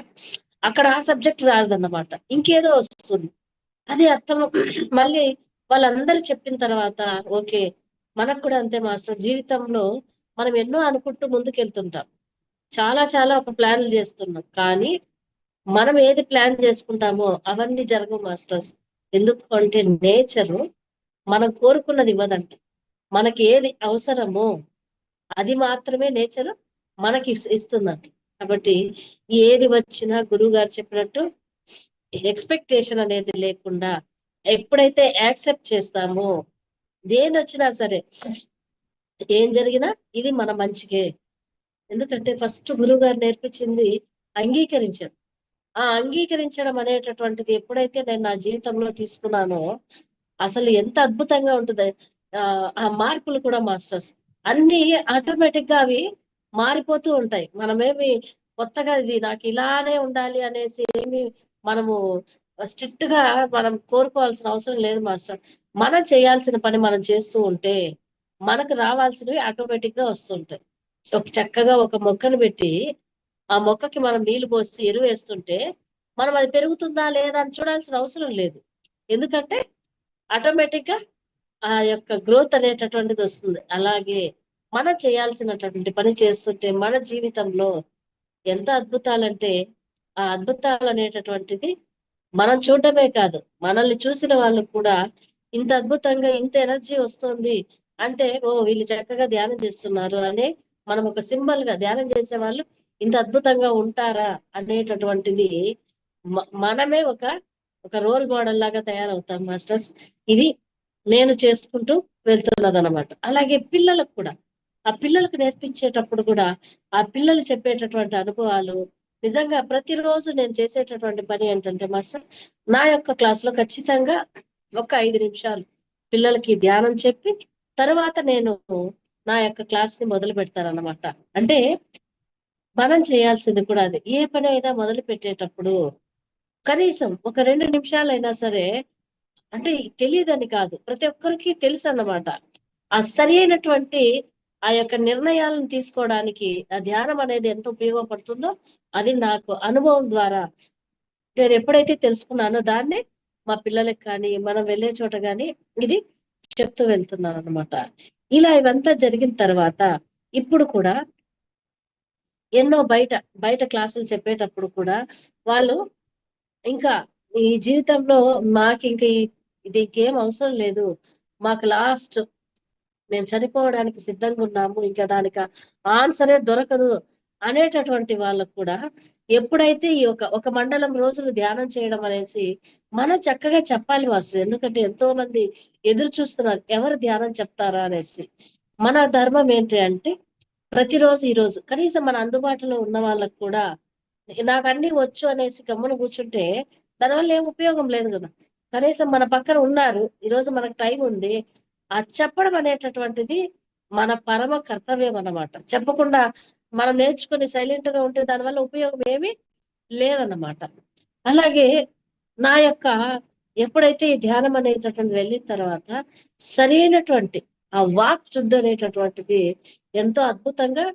అక్కడ ఆ సబ్జెక్ట్ రాదన్నమాట, ఇంకేదో వస్తుంది. అది అర్థం మళ్ళీ వాళ్ళందరూ చెప్పిన తర్వాత ఓకే మనకు కూడా అంతే మాస్టర్. జీవితంలో మనం ఎన్నో అనుకుంటూ ముందుకెళ్తుంటాం, చాలా చాలా ఒక ప్లాన్లు చేస్తున్నాం, కానీ మనం ఏది ప్లాన్ చేసుకుంటామో అవన్నీ జరగవు మాస్టర్స్. ఎందుకు అంటే నేచరు మనం కోరుకున్నది ఇవ్వదంట. మనకి ఏది అవసరమో అది మాత్రమే నేచర్ మనకి ఇస్తుందంట. కాబట్టి ఏది వచ్చినా గురువు గారు చెప్పినట్టు ఎక్స్పెక్టేషన్ అనేది లేకుండా ఎప్పుడైతే యాక్సెప్ట్ చేస్తామో దేని వచ్చినా సరే, ఏం జరిగినా ఇది మన మంచికే. ఎందుకంటే ఫస్ట్ గురువు గారు నేర్పించింది అంగీకరించడం. ఆ అంగీకరించడం అనేటటువంటిది ఎప్పుడైతే నేను నా జీవితంలో తీసుకున్నానో అసలు ఎంత అద్భుతంగా ఉంటుంది. ఆ మార్పులు కూడా మాస్టర్స్ అన్ని ఆటోమేటిక్ గా అవి మారిపోతూ ఉంటాయి. మనమేమి కొత్తగా ఇది నాకు ఇలానే ఉండాలి అనేసి ఏమి మనము స్ట్రిక్ట్ గా మనం కోరుకోవాల్సిన అవసరం లేదు మాస్టర్. మనం చేయాల్సిన పని మనం చేస్తూ ఉంటే మనకు రావాల్సినవి ఆటోమేటిక్ గా వస్తుంటాయి. చక్కగా ఒక మొక్కను పెట్టి ఆ మొక్కకి మనం నీళ్లు పోసి ఎరువు వేస్తుంటే మనం అది పెరుగుతుందా లేదా అని చూడాల్సిన అవసరం లేదు. ఎందుకంటే ఆటోమేటిక్ గా ఆ యొక్క గ్రోత్ అనేటటువంటిది వస్తుంది. అలాగే మనం చేయాల్సినటువంటి పని చేస్తుంటే మన జీవితంలో ఎంత అద్భుతాలంటే ఆ అద్భుతాలు అనేటటువంటిది మనం చూడటమే కాదు, మనల్ని చూసిన వాళ్ళు కూడా ఇంత అద్భుతంగా ఇంత ఎనర్జీ వస్తుంది అంటే ఓ వీళ్ళు చక్కగా ధ్యానం చేస్తున్నారు అనే మనం ఒక సింబల్ గా ధ్యానం చేసే వాళ్ళు ఇంత అద్భుతంగా ఉంటారా అనేటటువంటిది మనమే ఒక రోల్ మోడల్ లాగా తయారవుతాం మాస్టర్స్. ఇది నేను చేసుకుంటూ వెళ్తున్నది అనమాట. అలాగే పిల్లలకు కూడా ఆ పిల్లలకు నేర్పించేటప్పుడు కూడా ఆ పిల్లలు చెప్పేటటువంటి అనుభవాలు నిజంగా ప్రతిరోజు నేను చేసేటటువంటి పని ఏంటంటే మాస్టర్ నా యొక్క క్లాస్ లో ఖచ్చితంగా ఒక 5 నిమిషాలు పిల్లలకి ధ్యానం చెప్పి తర్వాత నేను నా యొక్క క్లాస్ ని మొదలు పెడతానన్నమాట. అంటే మనం చేయాల్సింది కూడా అది. ఏ పని అయినా మొదలు పెట్టేటప్పుడు కనీసం ఒక 2 నిమిషాలైనా సరే, అంటే తెలియదని కాదు, ప్రతి ఒక్కరికి తెలుసు అన్నమాట. ఆ సరి అయినటువంటి ఆ యొక్క నిర్ణయాలను తీసుకోవడానికి ఆ ధ్యానం అనేది ఎంత ఉపయోగపడుతుందో అది నాకు అనుభవం ద్వారా నేను ఎప్పుడైతే తెలుసుకున్నానో దాన్నే మా పిల్లలకి కానీ మనం వెళ్ళే చోట కానీ ఇది చెప్తూ వెళ్తున్నాను అనమాట. ఇలా ఇవంతా జరిగిన తర్వాత ఇప్పుడు కూడా ఎన్నో బయట బయట క్లాసులు చెప్పేటప్పుడు కూడా వాళ్ళు ఇంకా ఈ జీవితంలో మాకు ఇంకా ఇది ఇంకేం అవసరం లేదు, మాకు లాస్ట్ మేము చనిపోవడానికి సిద్ధంగా ఉన్నాము, ఇంకా దానికి ఆన్సరే దొరకదు అనేటటువంటి వాళ్ళకు కూడా ఎప్పుడైతే ఈ ఒక మండలం రోజులు ధ్యానం చేయడం అనేసి మనం చక్కగా చెప్పాలి మాస్టర్. ఎందుకంటే ఎంతో మంది ఎదురు చూస్తున్నారు ఎవరు ధ్యానం చెప్తారా అనేసి. మన ధర్మం ఏంటి అంటే ప్రతిరోజు ఈ రోజు కనీసం మన అందుబాటులో ఉన్న వాళ్ళకు కూడా నాకు అన్ని వచ్చు అనేసి గమ్మున కూర్చుంటే దానివల్ల ఏం ఉపయోగం లేదు కదా. కనీసం మన పక్కన ఉన్నారు, ఈ రోజు మనకు టైం ఉంది, అది చెప్పడం అనేటటువంటిది మన పరమ కర్తవ్యం అన్నమాట. చెప్పకుండా మనం నేర్చుకుని సైలెంట్ గా ఉంటే దానివల్ల ఉపయోగం ఏమీ లేదన్నమాట. అలాగే నా యొక్క ఎప్పుడైతే ఈ ధ్యానం అనేటటువంటి వెళ్ళిన తర్వాత సరైనటువంటి ఆ వాక్ శుద్ధి అనేటటువంటిది ఎంతో అద్భుతంగా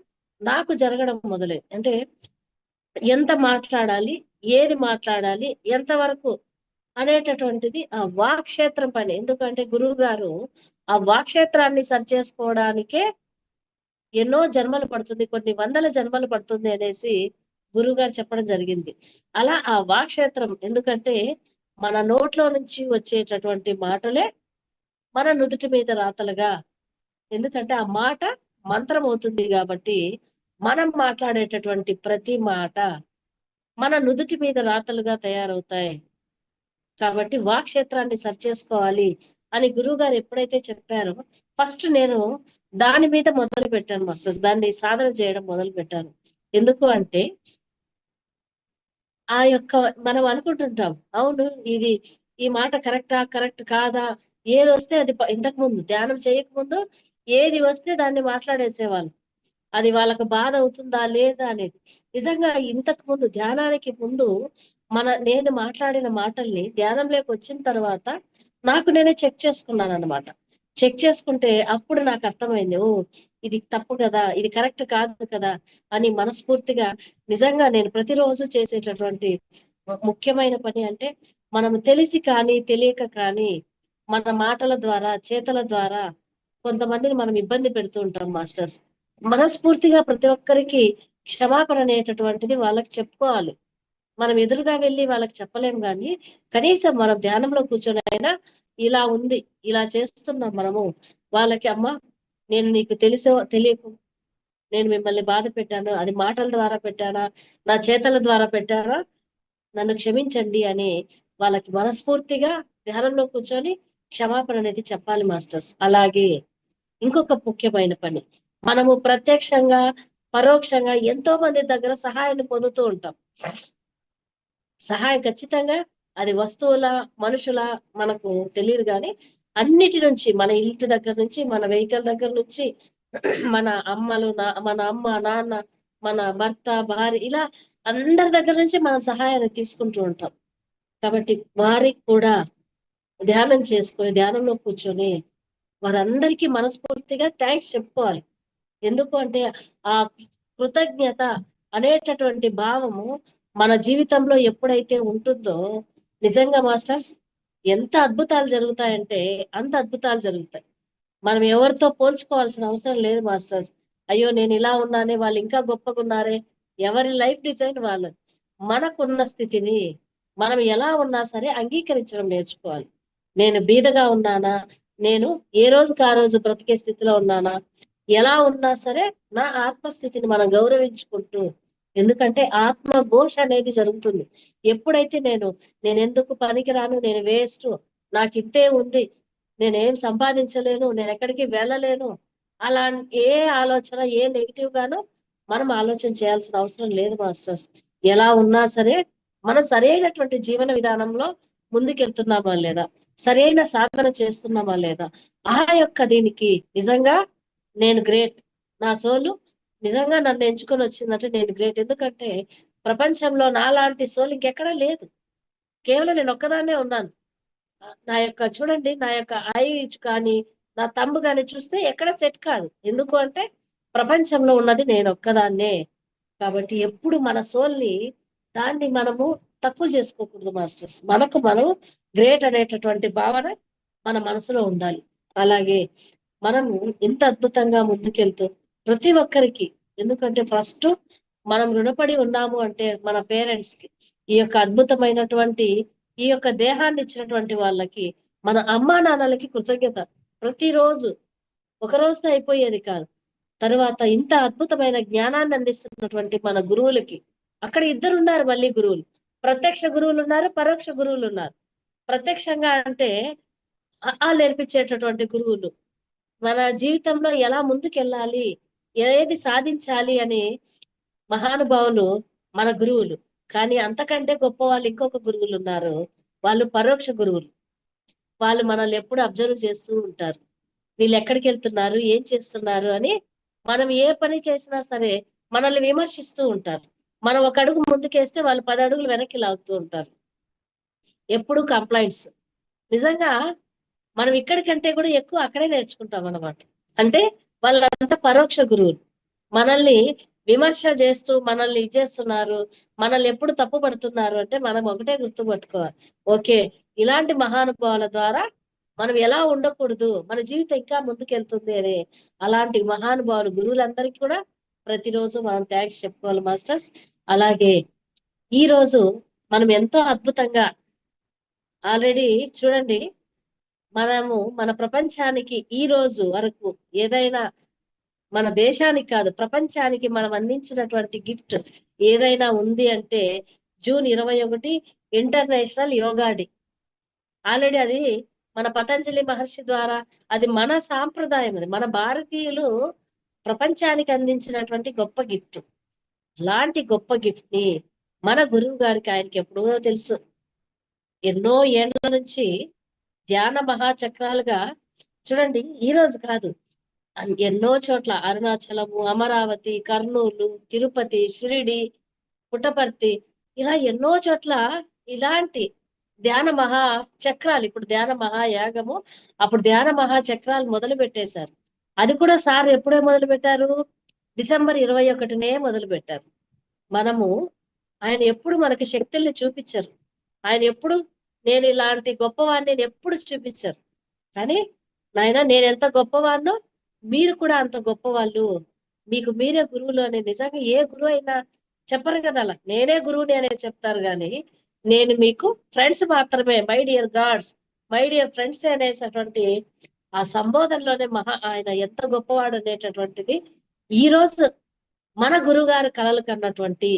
నాకు జరగడం మొదలైంది. అంటే ఎంత మాట్లాడాలి, ఏది మాట్లాడాలి, ఎంతవరకు అనేటటువంటిది ఆ వాక్క్షేత్రం పని. ఎందుకంటే గురువు గారు ఆ వాక్క్షేత్రాన్ని సరి చేసుకోవడానికే ఎన్నో జన్మలు పడుతుంది, కొన్ని వందల జన్మలు పడుతుంది అనేసి గురువు గారు చెప్పడం జరిగింది. అలా ఆ వాక్క్షేత్రం ఎందుకంటే మన నోట్లో నుంచి వచ్చేటటువంటి మాటలే మన నుదుటి మీద రాతలుగా, ఎందుకంటే ఆ మాట మంత్రం అవుతుంది కాబట్టి మనం మాట్లాడేటటువంటి ప్రతి మాట మన నుదుటి మీద రాతలుగా తయారవుతాయి. కాబట్టి వాక్క్షేత్రాన్ని సరి చేసుకోవాలి అని గురువు గారు ఎప్పుడైతే చెప్పారో ఫస్ట్ నేను దాని మీద మొదలు పెట్టాను మాస్టర్స్. దాన్ని సాధన చేయడం మొదలు పెట్టాను. ఎందుకు అంటే ఆ యొక్క మనం అనుకుంటుంటాం అవును ఇది ఈ మాట కరెక్ట్ కాదా, ఏది వస్తే అది ఇంతకు ముందు ధ్యానం చేయకముందు ఏది వస్తే దాన్ని మాట్లాడేసేవాళ్ళు, అది వాళ్ళకు బాధ అవుతుందా లేదా అనేది. నిజంగా ఇంతకు ముందు ధ్యానానికి ముందు నేను మాట్లాడిన మాటల్ని ధ్యానంలోకి వచ్చిన తర్వాత నాకు నేనే చెక్ చేసుకున్నాను అనమాట. చెక్ చేసుకుంటే అప్పుడు నాకు అర్థమైంది, ఓ ఇది తప్పు కదా, ఇది కరెక్ట్ కాదు కదా అని మనస్ఫూర్తిగా. నిజంగా నేను ప్రతిరోజు చేసేటటువంటి ముఖ్యమైన పని అంటే మనము తెలిసి కానీ తెలియక కానీ మన మాటల ద్వారా చేతల ద్వారా కొంతమందిని మనం ఇబ్బంది పెడుతూ ఉంటాం మాస్టర్స్. మనస్ఫూర్తిగా ప్రతి ఒక్కరికి క్షమాపణ అనేటటువంటిది వాళ్ళకి చెప్పుకోవాలి. మనం ఎదురుగా వెళ్ళి వాళ్ళకి చెప్పలేం కానీ కనీసం మనం ధ్యానంలో కూర్చొని అయినా ఇలా ఉంది, ఇలా చేస్తున్నాం మనము, వాళ్ళకి అమ్మ నేను నీకు తెలిసో తెలియకు నేను మిమ్మల్ని బాధ పెట్టాను, అది మాటల ద్వారా పెట్టానా నా చేతల ద్వారా పెట్టానా నన్ను క్షమించండి అని వాళ్ళకి మనస్ఫూర్తిగా ధ్యానంలో కూర్చొని క్షమాపణ అనేది చెప్పాలి మాస్టర్స్. అలాగే ఇంకొక ముఖ్యమైన పని, మనము ప్రత్యక్షంగా పరోక్షంగా ఎంతో మంది దగ్గర సహాయాన్ని పొందుతూ ఉంటాం. సహాయం ఖచ్చితంగా అది వస్తువుల మనుషుల మనకు తెలియదు కానీ అన్నిటి నుంచి మన ఇంటి దగ్గర నుంచి మన వెహికల్ దగ్గర నుంచి మన అమ్మలు మన అమ్మ నాన్న మన భర్త భార్య ఇలా అందరి దగ్గర నుంచి మనం సహాయాన్ని తీసుకుంటూ ఉంటాం. కాబట్టి వారికి కూడా ధ్యానం చేసుకొని ధ్యానంలో కూర్చొని వారందరికీ మనస్ఫూర్తిగా థ్యాంక్స్ చెప్పుకోవాలి. ఎందుకు అంటే ఆ కృతజ్ఞత అనేటటువంటి భావము మన జీవితంలో ఎప్పుడైతే ఉంటుందో నిజంగా మాస్టర్స్ ఎంత అద్భుతాలు జరుగుతాయంటే అంత అద్భుతాలు జరుగుతాయి. మనం ఎవరితో పోల్చుకోవాల్సిన అవసరం లేదు మాస్టర్స్. అయ్యో నేను ఇలా ఉన్నానే వాళ్ళు ఇంకా గొప్పగా ఉన్నారే, ఎవరి లైఫ్ డిజైన్ వాళ్ళది. మనకున్న స్థితిని మనం ఎలా ఉన్నా సరే అంగీకరించడం నేర్చుకోవాలి. నేను బీదగా ఉన్నానా, నేను ఏ రోజుకి ఆ రోజు బ్రతికే స్థితిలో ఉన్నానా, ఎలా ఉన్నా సరే నా ఆత్మస్థితిని మనం గౌరవించుకుంటూ, ఎందుకంటే ఆత్మ ఘోష అనేది జరుగుతుంది. ఎప్పుడైతే నేను ఎందుకు పనికిరాను, నేను వేస్ట్, నాకు ఇంతే ఉంది, నేనేం సంపాదించలేను, నేను ఎక్కడికి వెళ్ళలేను, అలా ఏ ఆలోచన ఏ నెగిటివ్ గాను మనం ఆలోచన చేయాల్సిన అవసరం లేదు మాస్టర్స్. ఎలా ఉన్నా సరే మనం సరైనటువంటి జీవన విధానంలో ముందుకెళ్తున్నామా లేదా, సరైన సాధన చేస్తున్నామా లేదా, ఆ యొక్క దీనికి నిజంగా నేను గ్రేట్, నా సోలు నిజంగా నన్ను ఎంచుకొని వచ్చిందంటే నేను గ్రేట్. ఎందుకంటే ప్రపంచంలో నాలాంటి సోల్ ఇంకెక్కడా లేదు, కేవలం నేను ఒక్కదాన్నే ఉన్నాను. నా యొక్క చూడండి నా యొక్క ఐ కానీ నా తమ్ము కానీ చూస్తే ఎక్కడ సెట్ కాదు. ఎందుకు అంటే ప్రపంచంలో ఉన్నది నేను ఒక్కదాన్నే. కాబట్టి ఎప్పుడు మన సోల్ని దాన్ని మనము తక్కువ చేసుకోకూడదు మాస్టర్స్. మనకు మనం గ్రేట్ అనేటటువంటి భావన మన మనసులో ఉండాలి. అలాగే మనము ఇంత అద్భుతంగా ముందుకెళ్తూ ప్రతి ఒక్కరికి, ఎందుకంటే ఫస్ట్ మనం రుణపడి ఉన్నాము అంటే మన పేరెంట్స్ కి, ఈ యొక్క అద్భుతమైనటువంటి ఈ యొక్క దేహాన్ని ఇచ్చినటువంటి వాళ్ళకి, మన అమ్మా నాన్నలకి కృతజ్ఞత. ప్రతిరోజు ఒక రోజుతో అయిపోయేది కాదు. తర్వాత ఇంత అద్భుతమైన జ్ఞానాన్ని అందిస్తున్నటువంటి మన గురువులకి, అక్కడ ఇద్దరు ఉన్నారు మళ్ళీ గురువులు. ప్రత్యక్ష గురువులు ఉన్నారు, పరోక్ష గురువులు ఉన్నారు. ప్రత్యక్షంగా అంటే నేర్పించేటటువంటి గురువులు, మన జీవితంలో ఎలా ముందుకెళ్ళాలి, ఏది సాధించాలి అని మహానుభావులు మన గురువులు. కానీ అంతకంటే గొప్ప వాళ్ళు ఇంకొక గురువులు ఉన్నారు, వాళ్ళు పరోక్ష గురువులు. వాళ్ళు మనల్ని ఎప్పుడు అబ్జర్వ్ చేస్తూ ఉంటారు. వీళ్ళు ఎక్కడికి వెళ్తున్నారు, ఏం చేస్తున్నారు అని. మనం ఏ పని చేసినా సరే మనల్ని విమర్శిస్తూ ఉంటారు. మనం ఒక అడుగు ముందుకేస్తే వాళ్ళు 10 అడుగులు వెనక్కి లాగుతూ ఉంటారు. ఎప్పుడు కంప్లైంట్స్. నిజంగా మనం ఇక్కడికంటే కూడా ఎక్కువ అక్కడే నేర్చుకుంటాం అన్నమాట. అంటే వాళ్ళంతా పరోక్ష గురువులు. మనల్ని విమర్శ చేస్తూ మనల్ని చేస్తున్నారు, మనల్ని ఎప్పుడు తప్పు పడుతున్నారు అంటే మనం ఒకటే గుర్తుపట్టుకోవాలి. ఓకే, ఇలాంటి మహానుభావుల ద్వారా మనం ఎలా ఉండకూడదు, మన జీవితం ఇంకా ముందుకెళ్తుంది అని. అలాంటి మహానుభావులు గురువులందరికీ కూడా ప్రతిరోజు మనం థ్యాంక్స్ చెప్పుకోవాలి మాస్టర్స్. అలాగే ఈ రోజు మనం ఎంతో అద్భుతంగా ఆల్రెడీ చూడండి, మనము మన ప్రపంచానికి ఈ రోజు వరకు ఏదైనా, మన దేశానికి కాదు ప్రపంచానికి మనం అందించినటువంటి గిఫ్ట్ ఏదైనా ఉంది అంటే June 21 international yoga day. Already అది మన పతంజలి మహర్షి ద్వారా, అది మన సాంప్రదాయం, అది మన భారతీయులు ప్రపంచానికి అందించినటువంటి గొప్ప గిఫ్ట్. అలాంటి గొప్ప గిఫ్ట్ ని మన గురువు గారికి, ఆయనకి ఎప్పుడో తెలుసు, ఎన్నో ఏళ్ల నుంచి ధ్యాన మహాచక్రాలుగా. చూడండి, ఈ రోజు కాదు, ఎన్నో చోట్ల అరుణాచలము, అమరావతి, కర్నూలు, తిరుపతి, షిరిడి, పుట్టపర్తి, ఇలా ఎన్నో చోట్ల ఇలాంటి ధ్యాన మహా చక్రాలు, ఇప్పుడు ధ్యాన మహాయాగము, అప్పుడు ధ్యాన మహాచక్రాలు మొదలు పెట్టేశారు. అది కూడా సార్ ఎప్పుడే మొదలు పెట్టారు, డిసెంబర్ 21నే మొదలు పెట్టారు. మనము, ఆయన ఎప్పుడు మనకి శక్తుల్ని చూపించరు, ఆయన ఎప్పుడు నేను ఇలాంటి గొప్పవాడిని నేను ఎప్పుడు చూపించరు. కానీ నాయన నేను ఎంత గొప్పవాడినో మీరు కూడా అంత గొప్పవాళ్ళు, మీకు మీరే గురువులు అని. నిజంగా ఏ గురువు అయినా చెప్పరు కదా అలా, నేనే గురువుని అనేది చెప్తారు. కానీ నేను మీకు ఫ్రెండ్స్ మాత్రమే, my dear God's, my dear friends అనేటటువంటి ఆ సంబోధనలోనే ఆయన ఎంత గొప్పవాడు అనేటటువంటిది ఈ రోజు మన గురువు గారి కలలు కన్నటువంటి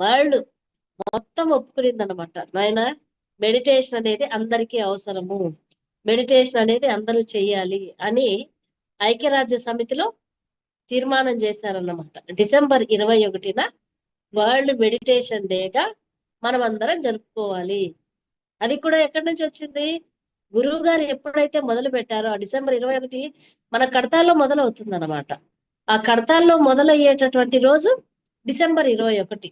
వరల్డ్ మొత్తం ఒప్పుకునింది అనమాట. నాయన మెడిటేషన్ అనేది అందరికీ అవసరము, మెడిటేషన్ అనేది అందరూ చెయ్యాలి అని ఐక్యరాజ్య సమితిలో తీర్మానం చేశారన్నమాట. డిసెంబర్ 21న వరల్డ్ మెడిటేషన్ డేగా మనం అందరం జరుపుకోవాలి. అది కూడా ఎక్కడి నుంచి వచ్చింది, గురువు గారు ఎప్పుడైతే మొదలు పెట్టారో ఆ డిసెంబర్ 21 మన కడతాల్లో మొదలవుతుంది అనమాట. ఆ కడతాల్లో మొదలయ్యేటటువంటి రోజు డిసెంబర్ 21.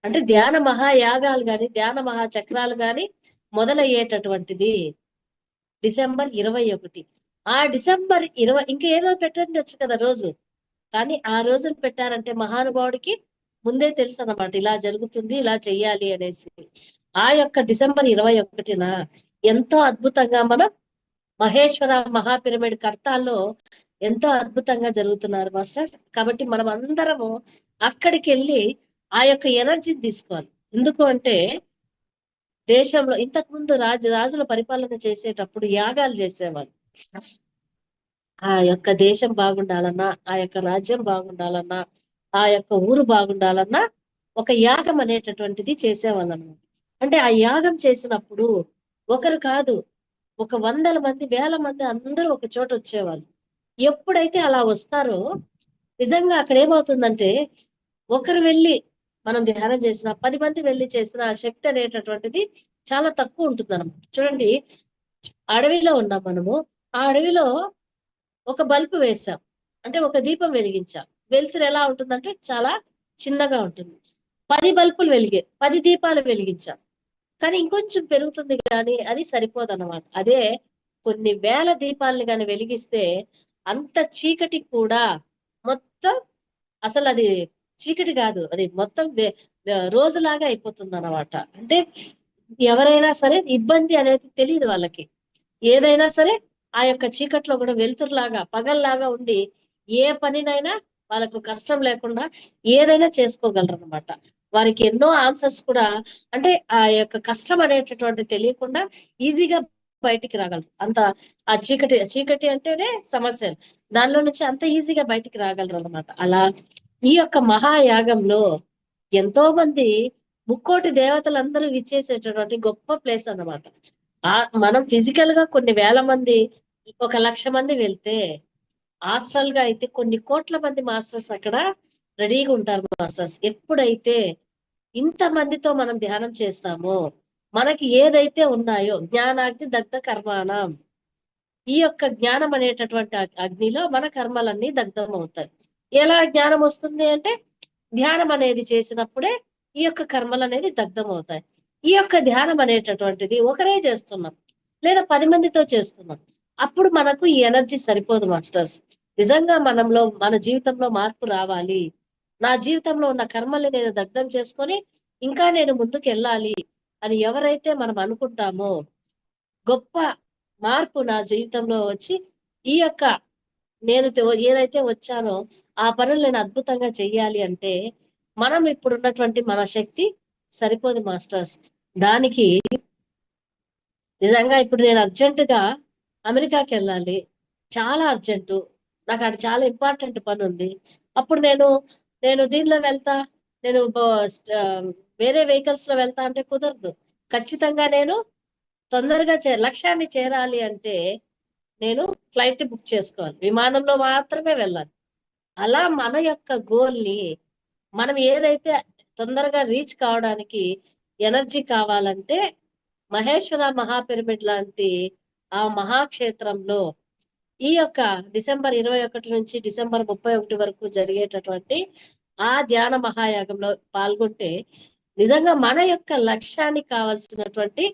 అంటే ధ్యాన మహాయాగాలు గాని, ధ్యాన మహాచక్రాలు గాని మొదలయ్యేటటువంటిది డిసెంబర్ 21. ఆ డిసెంబర్ 20 ఇంకా ఏ రోజు పెట్టండొచ్చు కదా రోజు, కానీ ఆ రోజున పెట్టారంటే మహానుభావుడికి ముందే తెలుసు అన్నమాట, ఇలా జరుగుతుంది, ఇలా చెయ్యాలి అనేసి. ఆ యొక్క డిసెంబర్ 21న ఎంతో అద్భుతంగా మనం మహేశ్వర మహాపిరమిడ్ కర్తాల్లో ఎంతో అద్భుతంగా జరుగుతున్నారు మాస్టర్. కాబట్టి మనం అందరము అక్కడికి వెళ్ళి ఆ యొక్క ఎనర్జీని తీసుకోవాలి. ఎందుకు అంటే దేశంలో ఇంతకు ముందు రాజుల పరిపాలన చేసేటప్పుడు యాగాలు చేసేవాళ్ళు. ఆ యొక్క దేశం బాగుండాలన్నా, ఆ యొక్క రాజ్యం బాగుండాలన్నా, ఆ యొక్క ఊరు బాగుండాలన్నా ఒక యాగం అనేటటువంటిది చేసేవాళ్ళం. అంటే ఆ యాగం చేసినప్పుడు ఒకరు కాదు, ఒక 100 మంది, 1000 మంది అందరూ ఒక చోట వచ్చేవాళ్ళు. ఎప్పుడైతే అలా వస్తారో నిజంగా అక్కడ ఏమవుతుందంటే, ఒకరు వెళ్ళి మనం ధ్యానం చేసిన 10 మంది వెళ్ళి చేసిన శక్తి అనేటటువంటిది చాలా తక్కువ ఉంటుంది అన్నమాట. చూడండి, అడవిలో ఉన్నాం మనము, ఆ అడవిలో ఒక బల్బు వేసాం అంటే, ఒక దీపం వెలిగించాం, వెలుతురు ఎలా ఉంటుందంటే చాలా చిన్నగా ఉంటుంది. 10 బల్బులు వెలిగే, 10 దీపాలు వెలిగించాం, కానీ ఇంకొంచెం పెరుగుతుంది కానీ అది సరిపోదు అన్నమాట. అదే కొన్ని వేల దీపాలని కానీ వెలిగిస్తే అంత చీకటి కూడా మొత్తం, అసలు అది చీకటి కాదు, అది మొత్తం రోజులాగా అయిపోతుంది అన్నమాట. అంటే ఎవరైనా సరే ఇబ్బంది అనేది తెలియదు వాళ్ళకి, ఏదైనా సరే ఆ యొక్క చీకట్లో కూడా వెలుతురులాగా పగల్లాగా ఉండి ఏ పనినైనా వాళ్ళకు కష్టం లేకుండా ఏదైనా చేసుకోగలరు అనమాట. వారికి ఎన్నో ఆన్సర్స్ కూడా, అంటే ఆ యొక్క కష్టం అనేటటువంటి తెలియకుండా ఈజీగా బయటికి రాగలరు. అంత ఆ చీకటి చీకటి అంటేనే సమస్యలు, దానిలో నుంచి అంత ఈజీగా బయటికి రాగలరు అనమాట. అలా ఈ యొక్క మహాయాగంలో ఎంతో మంది ముక్కోటి దేవతలందరూ విచ్చేసేటటువంటి గొప్ప ప్లేస్ అన్నమాట. మనం ఫిజికల్ గా కొన్ని వేల మంది, 1,00,000 మంది వెళ్తే, హాస్టల్ గా అయితే కొన్ని కోట్ల మంది మాస్టర్స్ అక్కడ రెడీగా ఉంటారు. మాస్టర్స్ ఎప్పుడైతే ఇంత మందితో మనం ధ్యానం చేస్తామో, మనకి ఏదైతే ఉన్నాయో జ్ఞానాగ్ని దగ్ధ కర్మాణం, ఈ యొక్క జ్ఞానం అనేటటువంటి అగ్నిలో మన కర్మలన్నీ దగ్ధం అవుతాయి. ఎలా జ్ఞానం వస్తుంది అంటే, ధ్యానం అనేది చేసినప్పుడే ఈ యొక్క కర్మలు అనేది దగ్ధం అవుతాయి. ఈ యొక్క ధ్యానం అనేటటువంటిది ఒకరే చేస్తున్నాం, లేదా 10 మందితో చేస్తున్నాం, అప్పుడు మనకు ఈ ఎనర్జీ సరిపోదు మాస్టర్స్. నిజంగా మనంలో, మన జీవితంలో మార్పు రావాలి, నా జీవితంలో ఉన్న కర్మల్ని నేను దగ్ధం చేసుకొని ఇంకా నేను ముందుకు వెళ్ళాలి అని ఎవరైతే మనం అనుకుంటామో, గొప్ప మార్పు నా జీవితంలో వచ్చి ఈ యొక్క నేను ఏదైతే వచ్చానో ఆ పనులు నేను అద్భుతంగా చెయ్యాలి అంటే, మనం ఇప్పుడున్నటువంటి మన శక్తి సరిపోదు మాస్టర్స్. దానికి నిజంగా ఇప్పుడు నేను అర్జెంటుగా అమెరికాకి వెళ్ళాలి, చాలా అర్జెంటు, నాకు అక్కడ చాలా ఇంపార్టెంట్ పని ఉంది. అప్పుడు నేను నేను దీనిలో వెళ్తా, నేను వేరే వెహికల్స్ లో వెళ్తా అంటే కుదరదు. ఖచ్చితంగా నేను తొందరగా లక్ష్యాన్ని చేరాలి అంటే నేను ఫ్లైట్ బుక్ చేసుకోవాలి, విమానంలో మాత్రమే వెళ్ళాలి. అలా మన యొక్క గోల్ ని, మనం ఏదైతే తొందరగా రీచ్ కావడానికి ఎనర్జీ కావాలంటే, మహేశ్వర మహాపిరమిడ్ లాంటి ఆ మహాక్షేత్రంలో ఈ యొక్క డిసెంబర్ 21 నుంచి డిసెంబర్ 31 వరకు జరిగేటటువంటి ఆ ధ్యాన మహాయాగంలో పాల్గొంటే, నిజంగా మన యొక్క లక్ష్యానికి కావాల్సినటువంటి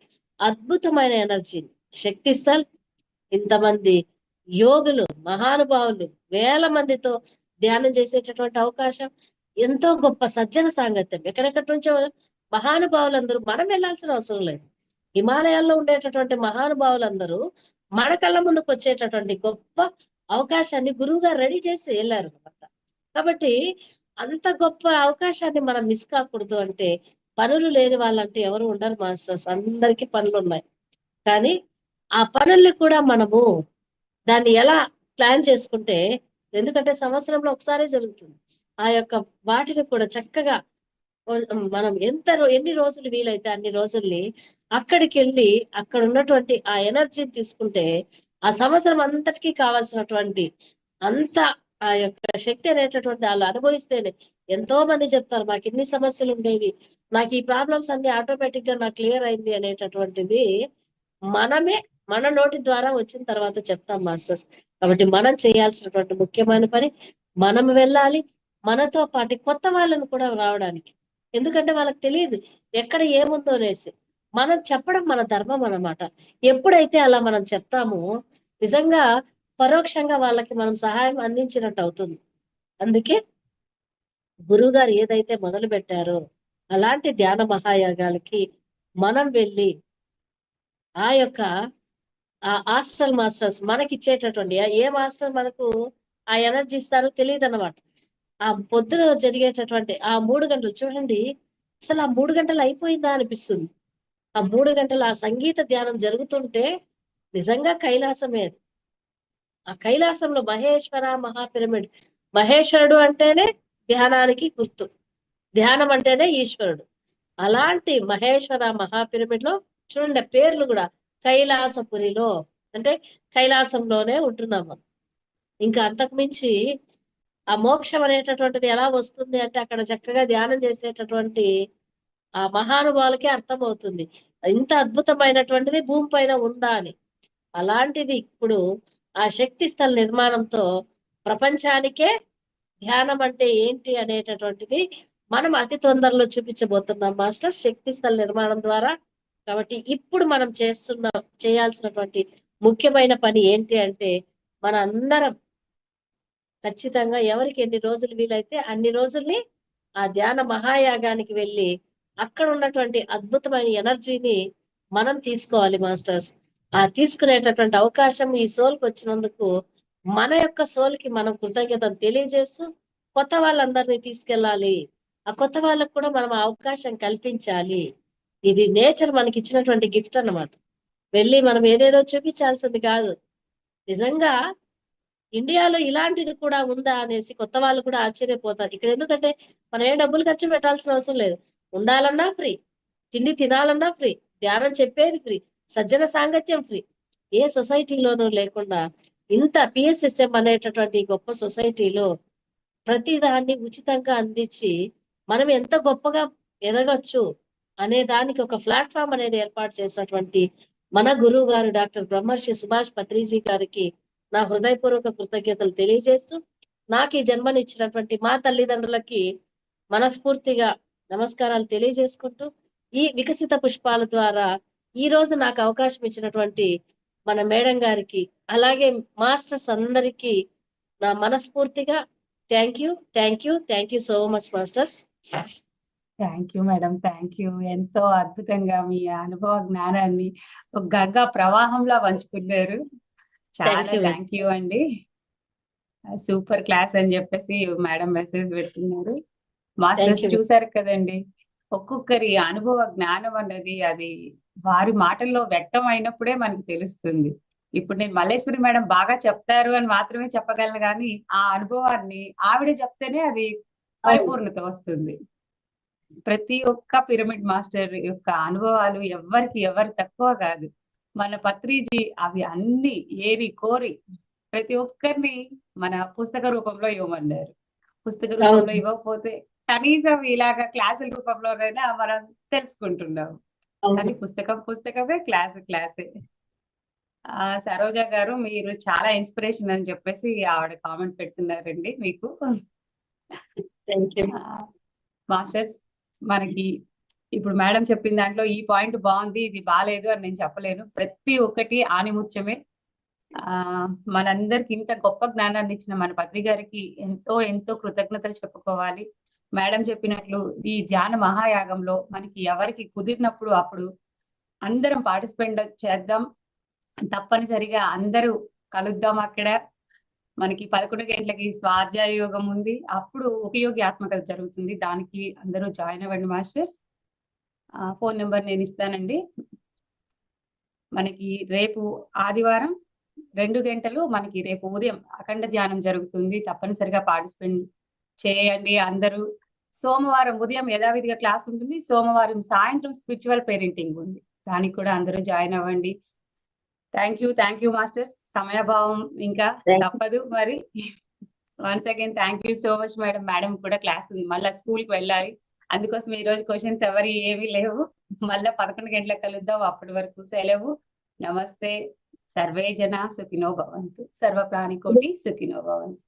అద్భుతమైన ఎనర్జీ, శక్తి స్థల్, ఇంతమంది యోగులు, మహానుభావులు, వేల మందితో ధ్యానం చేసేటటువంటి అవకాశం, ఎంతో గొప్ప సజ్జన సాంగత్యం, ఎక్కడెక్కడి నుంచో మహానుభావులందరూ, మనం వెళ్ళాల్సిన అవసరం లేదు. హిమాలయాల్లో ఉండేటటువంటి మహానుభావులందరూ మన కళ్ళ ముందుకు వచ్చేటటువంటి గొప్ప అవకాశాన్ని గురువు గారు రెడీ చేసి వెళ్ళారు అనమాట. కాబట్టి అంత గొప్ప అవకాశాన్ని మనం మిస్ కాకూడదు అంటే, పనులు లేని వాళ్ళంటే ఎవరు ఉండరు మాస్టర్స్, అందరికీ పనులు ఉన్నాయి. కానీ ఆ పనుల్ని కూడా మనము దాన్ని ఎలా ప్లాన్ చేసుకుంటే, ఎందుకంటే సంవత్సరంలో ఒకసారి జరుగుతుంది, ఆ యొక్క వాటిని కూడా చక్కగా మనం ఎన్ని రోజులు వీలైతే అన్ని రోజుల్ని అక్కడికి వెళ్ళి అక్కడ ఉన్నటువంటి ఆ ఎనర్జీని తీసుకుంటే, ఆ సంవత్సరం అంతటికీ కావాల్సినటువంటి అంత ఆ యొక్క శక్తి అనేటటువంటి వాళ్ళు అనుభవిస్తేనే. ఎంతో మంది చెప్తారు, మాకు ఇన్ని సమస్యలు ఉండేవి, నాకు ఈ ప్రాబ్లమ్స్ అన్ని ఆటోమేటిక్ గా నాకు క్లియర్ అయింది అనేటటువంటిది మనమే మన నోటి ద్వారా వచ్చిన తర్వాత చెప్తాం మాస్టర్స్. కాబట్టి మనం చేయాల్సినటువంటి ముఖ్యమైన పని, మనం వెళ్ళాలి, మనతో పాటు కొత్త వాళ్ళను కూడా రావడానికి. ఎందుకంటే వాళ్ళకి తెలియదు ఎక్కడ ఏముందో అనేసి, మనం చెప్పడం మన ధర్మం అన్నమాట. ఎప్పుడైతే అలా మనం చెప్తామో, నిజంగా పరోక్షంగా వాళ్ళకి మనం సహాయం అందించినట్టు అవుతుంది. అందుకే గురువు గారు ఏదైతే మొదలు పెట్టారో అలాంటి ధ్యాన మహాయాగాలకి మనం వెళ్ళి ఆ యొక్క ఆ హాస్టల్ మాస్టర్స్ మనకి ఇచ్చేటటువంటి, ఏ మాస్టర్ మనకు ఆ ఎనర్జీ ఇస్తారో తెలియదు అన్నమాట. ఆ పొద్దున జరిగేటటువంటి ఆ 3 గంటలు చూడండి, అసలు ఆ 3 గంటలు అయిపోయిందా అనిపిస్తుంది. ఆ 3 గంటలు ఆ సంగీత ధ్యానం జరుగుతుంటే నిజంగా కైలాసమే అది. ఆ కైలాసంలో మహేశ్వర మహాపిరమిడ్, మహేశ్వరుడు అంటేనే ధ్యానానికి గుర్తు, ధ్యానం అంటేనే ఈశ్వరుడు. అలాంటి మహేశ్వర మహాపిరమిడ్ లో చూడండి పేర్లు కూడా, కైలాసపురిలో అంటే కైలాసంలోనే ఉంటున్నాము. ఇంకా అంతకు మించి ఆ మోక్షం అనేటటువంటిది ఎలా వస్తుంది అంటే, అక్కడ చక్కగా ధ్యానం చేసేటటువంటి ఆ మహానుభావులకే అర్థమవుతుంది ఇంత అద్భుతమైనటువంటిది భూమి పైన ఉందా అని. అలాంటిది ఇప్పుడు ఆ శక్తి స్థల నిర్మాణంతో ప్రపంచానికే ధ్యానం అంటే ఏంటి అనేటటువంటిది మనం అతి తొందరలో చూపించబోతున్నాం మాస్టర్, శక్తి స్థల నిర్మాణం ద్వారా. కాబట్టి ఇప్పుడు మనం చేయాల్సినటువంటి ముఖ్యమైన పని ఏంటి అంటే, మన అందరం ఖచ్చితంగా ఎవరికి ఎన్ని రోజులు వీలైతే అన్ని రోజుల్ని ఆ ధ్యాన మహాయాగానికి వెళ్ళి అక్కడ ఉన్నటువంటి అద్భుతమైన ఎనర్జీని మనం తీసుకోవాలి మాస్టర్స్. ఆ తీసుకునేటటువంటి అవకాశం ఈ సోల్కి వచ్చినందుకు మన యొక్క సోల్ కి మనం కృతజ్ఞతను తెలియజేస్తూ, కొత్త వాళ్ళందరినీ తీసుకెళ్ళాలి. ఆ కొత్త వాళ్ళకు కూడా మనం అవకాశం కల్పించాలి. ఇది నేచర్ మనకి ఇచ్చినటువంటి గిఫ్ట్ అన్నమాట. వెళ్ళి మనం ఏదేదో చూపించాల్సింది కాదు. నిజంగా ఇండియాలో ఇలాంటిది కూడా ఉందా అనేసి కొత్త వాళ్ళు కూడా ఆశ్చర్యపోతారు. ఇక్కడ ఎందుకంటే మనం ఏ డబ్బులు ఖర్చు పెట్టాల్సిన అవసరం లేదు. ఉండాలన్నా ఫ్రీ, తిండి తినాలన్నా ఫ్రీ, ధ్యానం చెప్పేది ఫ్రీ, సజ్జన సాంగత్యం ఫ్రీ. ఏ సొసైటీలోనూ లేకుండా ఇంత పిఎస్ఎస్ఎం అనేటటువంటి గొప్ప సొసైటీలో ప్రతి దాన్ని ఉచితంగా అందించి మనం ఎంత గొప్పగా ఎదగొచ్చు అనే దానికి ఒక ప్లాట్ఫామ్ అనేది ఏర్పాటు చేసినటువంటి మన గురువు గారు డాక్టర్ బ్రహ్మర్షి సుభాష్ పత్రిజీ గారికి నా హృదయపూర్వక కృతజ్ఞతలు తెలియజేస్తూ, నాకు ఈ జన్మనిచ్చినటువంటి మా తల్లిదండ్రులకి మనస్ఫూర్తిగా నమస్కారాలు తెలియజేసుకుంటూ, ఈ వికసిత పుష్పాల ద్వారా ఈ రోజు నాకు అవకాశం ఇచ్చినటువంటి మన మేడం గారికి, అలాగే మాస్టర్స్ అందరికీ నా మనస్ఫూర్తిగా thank you so much masters. Thank you madam, thank you. ఎంతో అద్భుతంగా మీ అనుభవ జ్ఞానాన్ని ఒక గంగా ప్రవాహంలా పంచుకున్నారు. చాలా you, థ్యాంక్ యూ అండి. సూపర్ క్లాస్ అని చెప్పేసి మేడం మెసేజ్ పెడుతున్నారు. Masters you. చూసారు కదండి, ఒక్కొక్కరి అనుభవ జ్ఞానం అన్నది అది వారి మాటల్లో వ్యక్తం అయినప్పుడే మనకు తెలుస్తుంది. ఇప్పుడు నేను మల్లేశ్వరి మేడం బాగా చెప్తారు అని మాత్రమే చెప్పగలను, కానీ ఆ అనుభవాన్ని ఆవిడ చెప్తేనే అది పరిపూర్ణత వస్తుంది. ప్రతి ఒక్క పిరమిడ్ మాస్టర్ యొక్క అనుభవాలు ఎవరు తక్కువ కాదు. మన పత్రిజీ అవి అన్ని ఏరి కోరి ప్రతి ఒక్కరిని మన పుస్తక రూపంలో ఇవ్వమన్నారు. పుస్తక రూపంలో ఇవ్వకపోతే కనీసం ఇలాగా క్లాసుల రూపంలోనైనా మనం తెలుసుకుంటున్నాం. కానీ పుస్తకమే, క్లాసే. సరోజ గారు, మీరు చాలా ఇన్స్పిరేషన్ అని చెప్పేసి ఆవిడ కామెంట్ పెడుతున్నారండి మీకు. మాస్టర్స్, మనకి ఇప్పుడు మేడం చెప్పిన దాంట్లో ఈ పాయింట్ బాగుంది, ఇది బాగాలేదు అని నేను చెప్పలేను. ప్రతి ఒక్కటి ఆనిముత్యమే. మనందరికి ఇంత గొప్ప జ్ఞానాన్ని ఇచ్చిన మన పత్రి గారికి ఎంతో కృతజ్ఞతలు చెప్పుకోవాలి. మేడం చెప్పినట్లు ఈ ధ్యాన మహాయాగంలో మనకి ఎవరికి కుదిరినప్పుడు అప్పుడు అందరం పార్టిసిపేట్ చేద్దాం. తప్పనిసరిగా అందరూ కలుద్దాం. అక్కడ మనకి 11 గంటలకి స్వాధ్యాయ యోగం ఉంది. అప్పుడు ఉపయోగి ఆత్మకథ జరుగుతుంది. దానికి అందరూ జాయిన్ అవ్వండి మాస్టర్స్. ఫోన్ నెంబర్ నేను ఇస్తానండి. మనకి రేపు ఆదివారం 2 గంటలు మనకి రేపు ఉదయం అఖండ ధ్యానం జరుగుతుంది. తప్పనిసరిగా పార్టిసిపేట్ చేయండి అందరూ. సోమవారం ఉదయం యథావిధిగా క్లాస్ ఉంటుంది. సోమవారం సాయంత్రం స్పిరిచువల్ పేరెంటింగ్ ఉంది. దానికి కూడా అందరూ జాయిన్ అవ్వండి. Thank you masters. సమయభావం ఇంకా తప్పదు మరి. Once again thank you so much madam. Madam కూడా క్లాస్ ఉంది, మళ్ళీ స్కూల్ కి వెళ్ళాలి. అందుకోసం ఈ రోజు క్వశ్చన్స్ ఏమీ లేవు. మళ్ళీ 11 గంటలకు కలుద్దాం. అప్పటి వరకు సెలవు. నమస్తే. సర్వే జన సుఖినో భవంతు. సర్వ ప్రాణికోటి సుఖినో భవంతు.